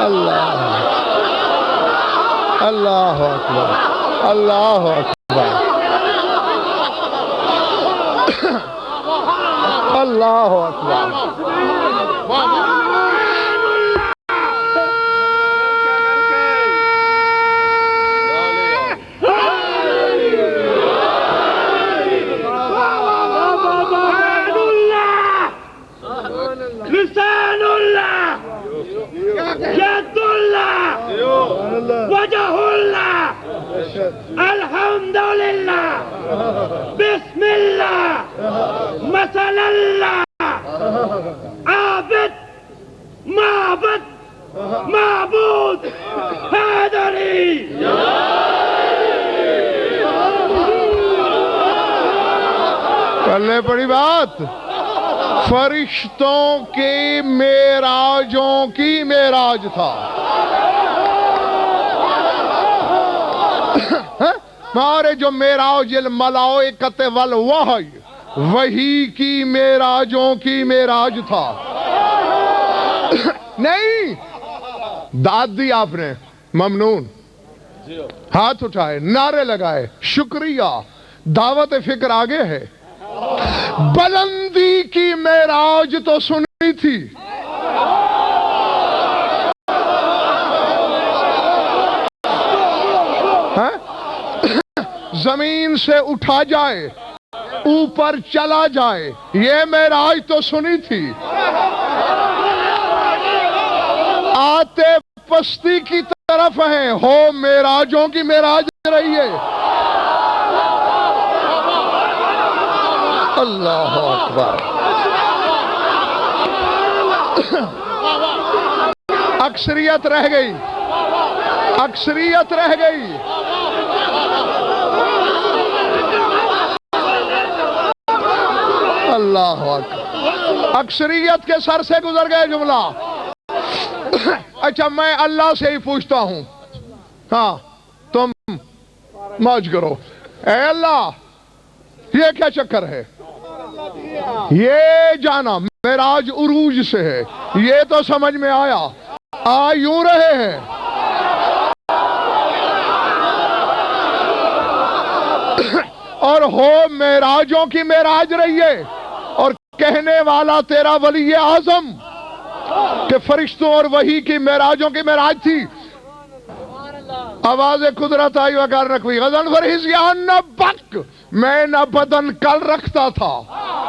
اللہ اللہ اکبر اللہ اکبر اللہ اکبر. لسان اللہ، ید اللہ، وجہ اللہ، الحمدللہ، بسم اللہ، مثل اللہ، عابد، معبد، معبود، حیدری. پلے پڑی بات. فرشتوں کی معراجوں کی معراج تھا. معراج معراج الملائکۃ والوحی، وحی کی معراجوں کی معراج تھا. نہیں داد دی آپ نے، ممنون، ہاتھ اٹھائے، نعرے لگائے، شکریہ، دعوت فکر آگے ہے. بلندی کی معراج تو سنی تھی، زمین سے اٹھا جائے، اوپر چلا جائے، یہ معراج تو سنی تھی. آتے پستی کی طرف ہیں، ہو معراجوں کی معراج رہیے۔ اللہ اکبر۔ اکثریت رہ گئی، اکثریت رہ گئی۔ اللہ اکبر۔ اکثریت کے سر سے گزر گئے جملہ۔ اچھا میں اللہ سے ہی پوچھتا ہوں، ہاں تم موج کرو، اے اللہ یہ کیا چکر ہے؟ یہ جانا معراج عروج سے ہے، یہ تو سمجھ میں آیا، آ یوں رہے ہیں۔ اور ہو معراجوں کی معراج رہیے، اور کہنے والا تیرا ولی اعظم کہ فرشتوں اور وحی کی معراجوں کی معراج تھی۔ آواز قدرت آئی وگر رکھوی غزن فرحیز یا نہ بک، میں نہ بدن کل رکھتا تھا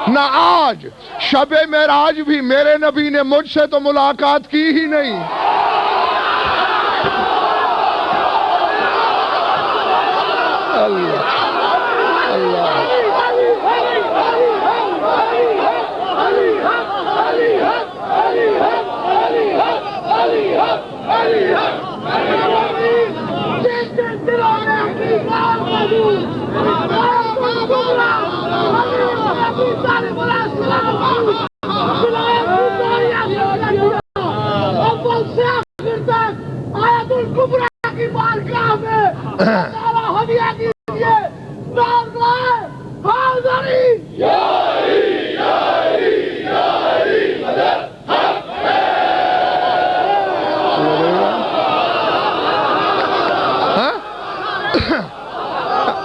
نہ آج، شب معراج بھی میرے نبی نے مجھ سے تو ملاقات کی ہی نہیں۔ اللہ اللہ آیت الکبریٰ کی بارگاہ میں ہدیہ کیجئے، نعرہ حیدری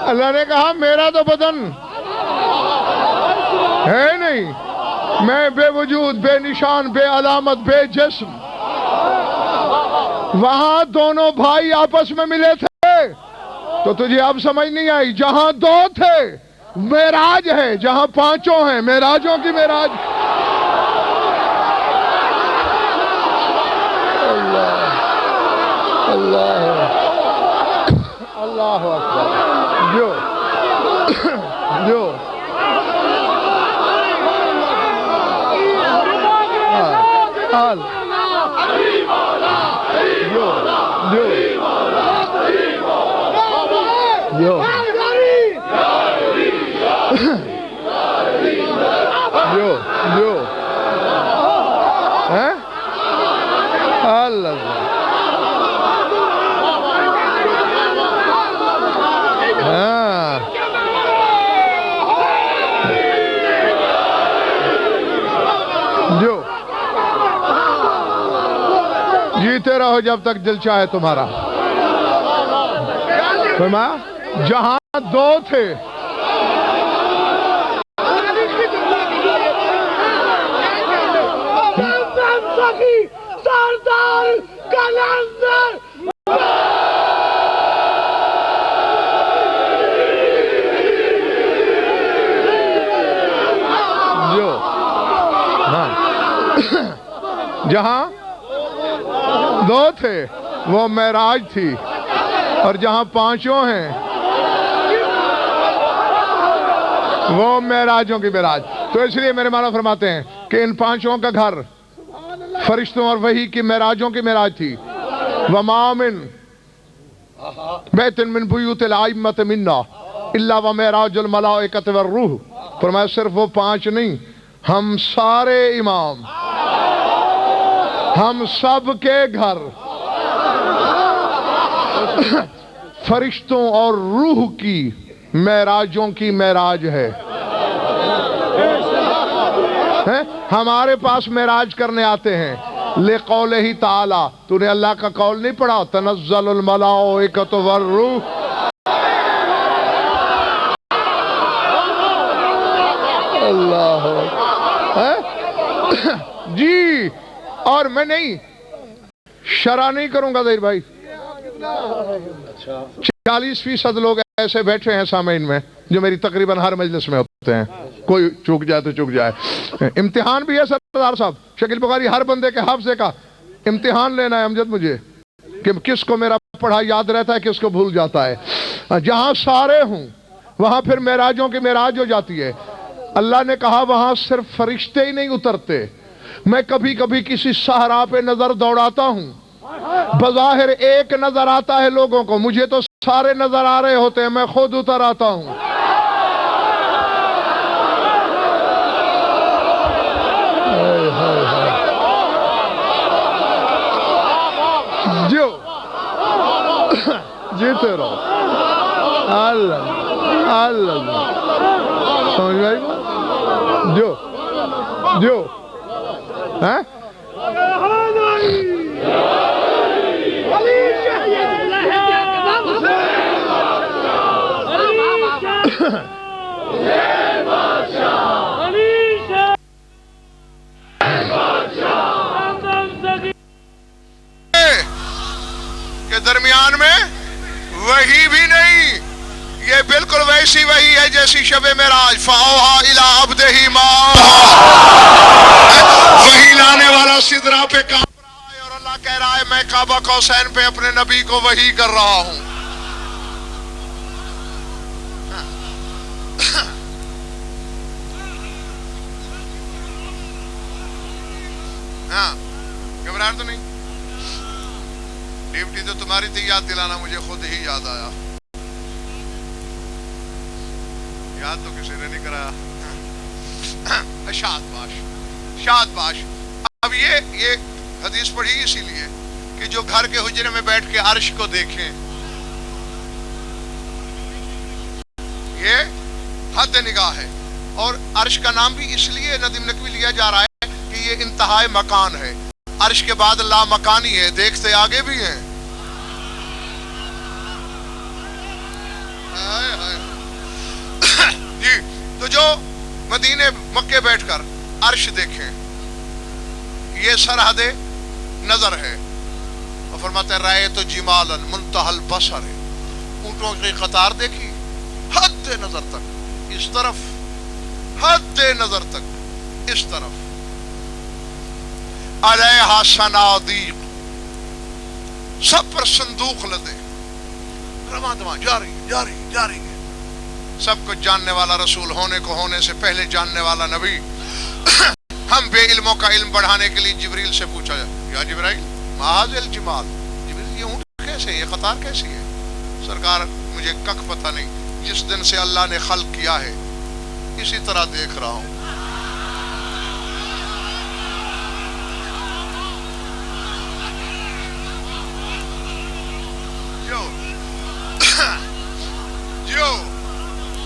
اللہ نے کہا میرا تو بدن ہے نہیں، میں بے وجود، بے نشان، بے علامت، بے جسم۔ وہاں دونوں بھائی آپس میں ملے تھے تو تجھے اب سمجھ نہیں آئی، جہاں دو تھے معراج ہے، جہاں پانچوں ہیں معراجوں کی معراج۔ اللہ اللہ اللہ اکبر۔ جو جو حال جو جیتے رہو جب تک دل چاہے تمہارا۔ فرمایا جہاں دو تھے سردار کلندر جو ہاں جہاں دو تھے وہ معراج تھی، اور جہاں پانچوں ہیں وہ معراجوں کی معراج۔ تو اس لیے میرے مولا فرماتے ہیں کہ ان پانچوں کا گھر فرشتوں اور وحی کی معراجوں کی معراج تھی۔ وَمَا مِن بَيْتٍ مِّن بُيُوتِ الْأَئِمَّةِ مِنَّا إِلَّا وَمِعْرَاجُ الْمَلَائِكَةِ وَالرُّوحِ۔ فرمایا صرف وہ پانچ نہیں، ہم سارے امام، ہم سب کے گھر فرشتوں اور روح کی معراجوں کی معراج ہے۔ ہمارے پاس معراج کرنے آتے ہیں لِقَوْلِهِ تَعَالَى۔ تو نے اللہ کا قول نہیں پڑھا تنزل الملائکۃ والروح؟ اللہ جی، اور میں نہیں شرح نہیں کروں گا ظہیر بھائی، 40% لوگ ایسے بیٹھے ہیں سامعین میں جو میری تقریباً ہر مجلس میں ہوتے ہیں، کوئی چوک جائے تو چوک جائے۔ امتحان بھی ہے سردار صاحب، شکیل بخاری ہر بندے کے حافظے کا امتحان لینا ہے امجد مجھے، کہ کس کو میرا پڑھا یاد رہتا ہے، کس کو بھول جاتا ہے. جہاں سارے ہوں وہاں پھر معراجوں کی معراج ہو جاتی ہے. اللہ نے کہا وہاں صرف فرشتے ہی نہیں اترتے، میں کبھی کبھی کسی صحرا پہ نظر دوڑاتا ہوں، بظاہر ایک نظر آتا ہے لوگوں کو، مجھے تو سارے نظر آ رہے ہوتے ہیں، میں خود اتر آتا ہوں. جو جیتے رہو. اللہ اللہ سمجھ میں آئی بات؟ جو ہاں کے درمیان میں وہی بھی نہیں، یہ بالکل ویسی وہی ہے جیسی شب معراج. فَأَوْحَىٰ إِلَىٰ عَبْدِهِ مَا أَوْحَىٰ. وہی لانے والا سدرا پہ کانپ رہا ہے اور اللہ کہہ رہا ہے میں کعبہ قوسین پہ اپنے نبی کو وحی کر رہا ہوں. ہاں گھبراہٹ تو نہیں؟ ڈیوٹی تو تمہاری تھی یاد دلانا، مجھے خود ہی یاد آیا. یاد تو کسی نے نہیں کرایا. شاد باش. اب یہ حدیث پڑھی اسی لیے کہ جو گھر کے حجرے میں بیٹھ کے عرش کو دیکھیں، یہ حد نگاہ ہے. اور عرش کا نام بھی اس لیے ندیم نقوی لیا جا رہا ہے کہ یہ انتہائی مکان ہے. عرش کے بعد لا مکانی ہے، دیکھتے آگے بھی ہیں. جی تو جو مدینے مکے بیٹھ کر عرش دیکھیں، یہ سرحد نظر ہے. اور فرماتے ہیں رائے تو جمالا منتہى البصر، اونٹوں کی قطار دیکھی حد نظر تک اس طرف، حد نظر تک اس طرف. علیہا صنادیق، سب پر صندوق لدے، رواں دواں جاری ہے. سب کچھ جاننے والا رسول، ہونے کو ہونے سے پہلے جاننے والا نبی. ہم بے علموں کا علم بڑھانے کے لیے جبریل سے پوچھا جائے یا جبرائیل معاذ الجمال، جبریل یہ اونٹ کیسے، یہ قطار کیسی ہے؟ سرکار مجھے کک پتہ نہیں، جس دن سے اللہ نے خلق کیا ہے اسی طرح دیکھ رہا ہوں.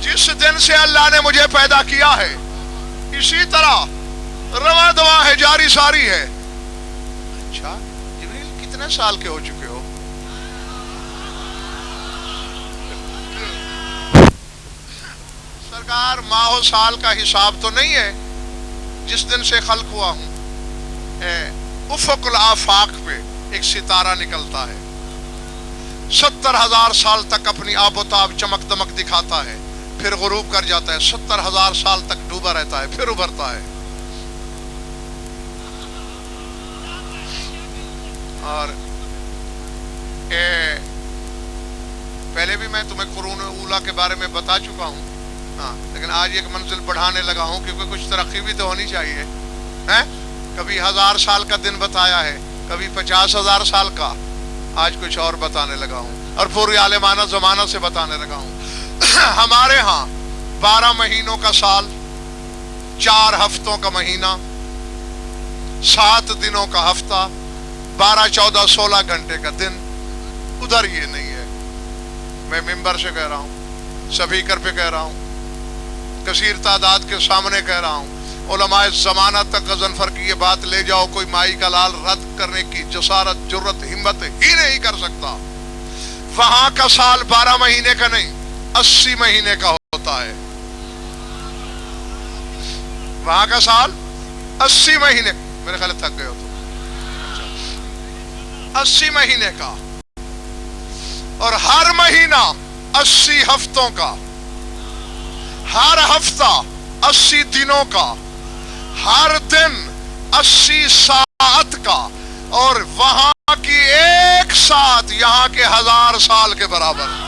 جس دن سے اللہ نے مجھے پیدا کیا ہے اسی طرح رواں دواں ہے، جاری ساری ہے. اچھا جبریل کتنے سال کے ہو چکے ہو؟ سرکار ماہ و سال کا حساب تو نہیں ہے، جس دن سے خلق ہوا ہوں افق الآفاق پہ ایک ستارہ نکلتا ہے، 70,000 سال تک اپنی آب و تاب چمک دمک دکھاتا ہے، پھر غروب کر جاتا ہے، 70,000 سال تک ڈوبا رہتا ہے، پھر ابھرتا ہے. اور پہلے بھی میں تمہیں قرون اولا کے بارے میں بتا چکا ہوں، ہاں، لیکن آج ایک منزل بڑھانے لگا ہوں کیونکہ کچھ ترقی بھی تو ہونی چاہیے. کبھی 1000 سال کا دن بتایا ہے، کبھی 50,000 سال کا، آج کچھ اور بتانے لگا ہوں اور پوری عالمانہ زمانہ سے بتانے لگا ہوں. ہمارے ہاں 12 مہینوں کا سال، 4 ہفتوں کا مہینہ، 7 دنوں کا ہفتہ، 12 14 16 گھنٹے کا دن. ادھر یہ نہیں ہے. میں ممبر سے کہہ رہا ہوں، سپیکر پہ کہہ رہا ہوں، کثیر تعداد کے سامنے کہہ رہا ہوں، علماء زمانہ تک غضنفر کی یہ بات لے جاؤ، کوئی مائی کا لال رد کرنے کی جسارت جرت ہمت ہی نہیں کر سکتا. وہاں کا سال 12 مہینے کا نہیں، 80 مہینے کا ہوتا ہے. وہاں کا سال 80 مہینے، میرے خیال تھک گئے ہو تو، 80 مہینے کا، اور ہر مہینہ 80 ہفتوں کا، ہر ہفتہ 80 دنوں کا، ہر دن 80 ساعت کا. اور وہاں کی ایک ساتھ یہاں کے 1000 سال کے برابر.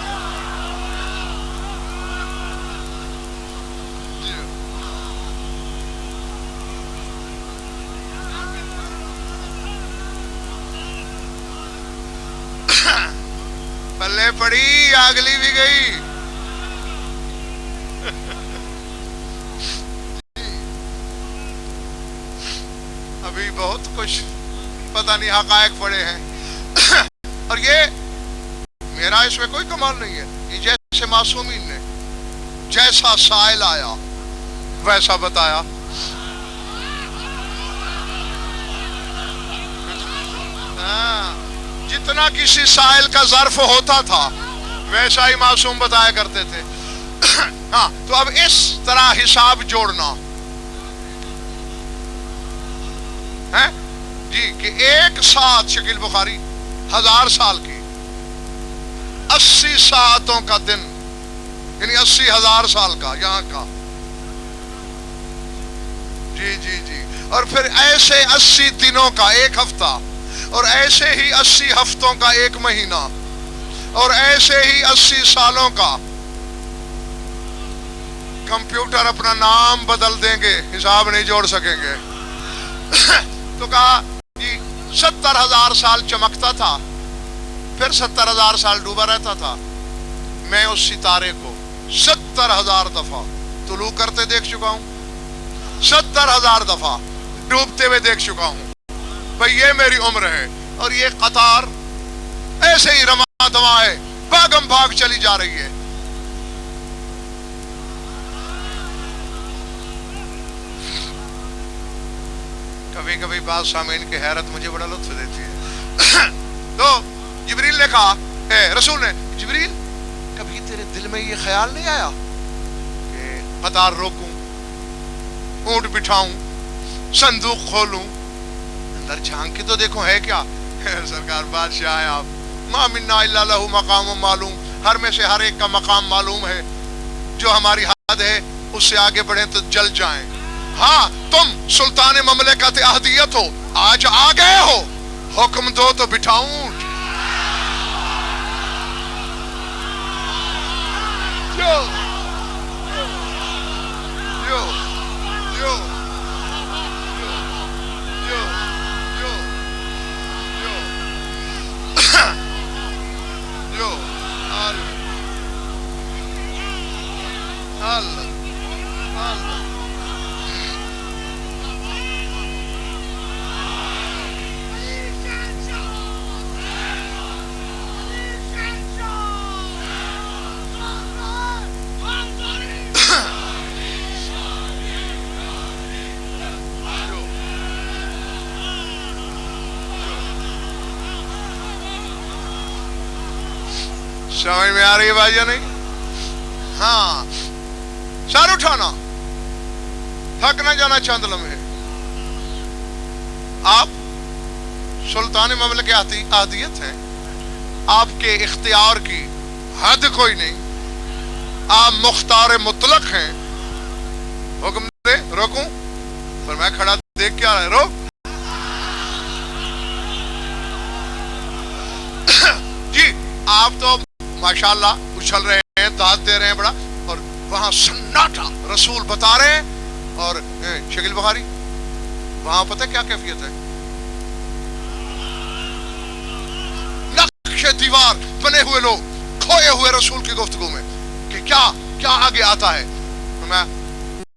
پلے پڑی اگلی بھی گئی. ابھی بہت کچھ پتہ نہیں حقائق پڑے ہیں. اور یہ میرا اس میں کوئی کمال نہیں ہے. یہ جیسے معصومین نے جیسا سائل آیا ویسا بتایا. جتنا کسی سائل کا ظرف ہوتا تھا ویسا ہی معصوم بتایا کرتے تھے. ہاں تو اب اس طرح حساب جوڑنا ہے جی کہ ایک ساتھ شکیل بخاری 1000 سال کی 80 ساعتوں کا دن یعنی 80,000 سال کا یہاں کا. جی جی جی. اور پھر ایسے 80 دنوں کا ایک ہفتہ اور ایسے ہی 80 ہفتوں کا ایک مہینہ اور ایسے ہی 80 سالوں کا. کمپیوٹر اپنا نام بدل دیں گے حساب نہیں جوڑ سکیں گے. تو کہا جی 70,000 سال چمکتا تھا پھر 70,000 سال ڈوبا رہتا تھا. میں اس ستارے کو 70,000 دفعہ طلوع کرتے دیکھ چکا ہوں 70,000 دفعہ ڈوبتے ہوئے دیکھ چکا ہوں. بھئی یہ میری عمر ہے اور یہ قطار ایسے ہی رواں دواں ہے بھاگم بھاگ چلی جا رہی ہے. کبھی کبھی بعض سامعین کی حیرت مجھے بڑا لطف دیتی ہے. تو جبریل نے کہا رسول نے جبریل کبھی تیرے دل میں یہ خیال نہیں آیا کہ قطار روکوں اونٹ بٹھاؤں صندوق کھولوں اندر جھانک کے تو دیکھو ہے کیا. سرکار بادشاہ ہے آپ. ما منا الا لہ مقام معلوم. ہر میں سے ہر ایک کا مقام معلوم ہے. جو ہماری حد ہے اس سے آگے بڑھیں تو جل جائیں. ہاں تم سلطان مملکت احدیت ہو آج آ گئے ہو حکم دو تو بٹھاؤں. جو جو جو جو اللہ سمجھ میں آ رہی ہے بھائی یا نہیں. ہاں سر اٹھانا تھک نہ جانا چند لمحے. آپ سلطان مملکت احدیت ہیں. آپ کے اختیار کی حد کوئی نہیں. آپ مختار مطلق ہیں. حکم دے روکوں پر میں کھڑا دیکھ کیا رہا روک. جی آپ تو ماشاءاللہ اچھل رہے ہیں داد دے رہے ہیں بڑا اور وہاں سناٹا رسول بتا رہے ہیں اور شکیل بخاری وہاں پتہ کیا کیفیت ہے. نقش دیوار بنے ہوئے لوگ کھوئے ہوئے رسول کی گفتگو میں کہ کیا کیا آگے آتا ہے. میں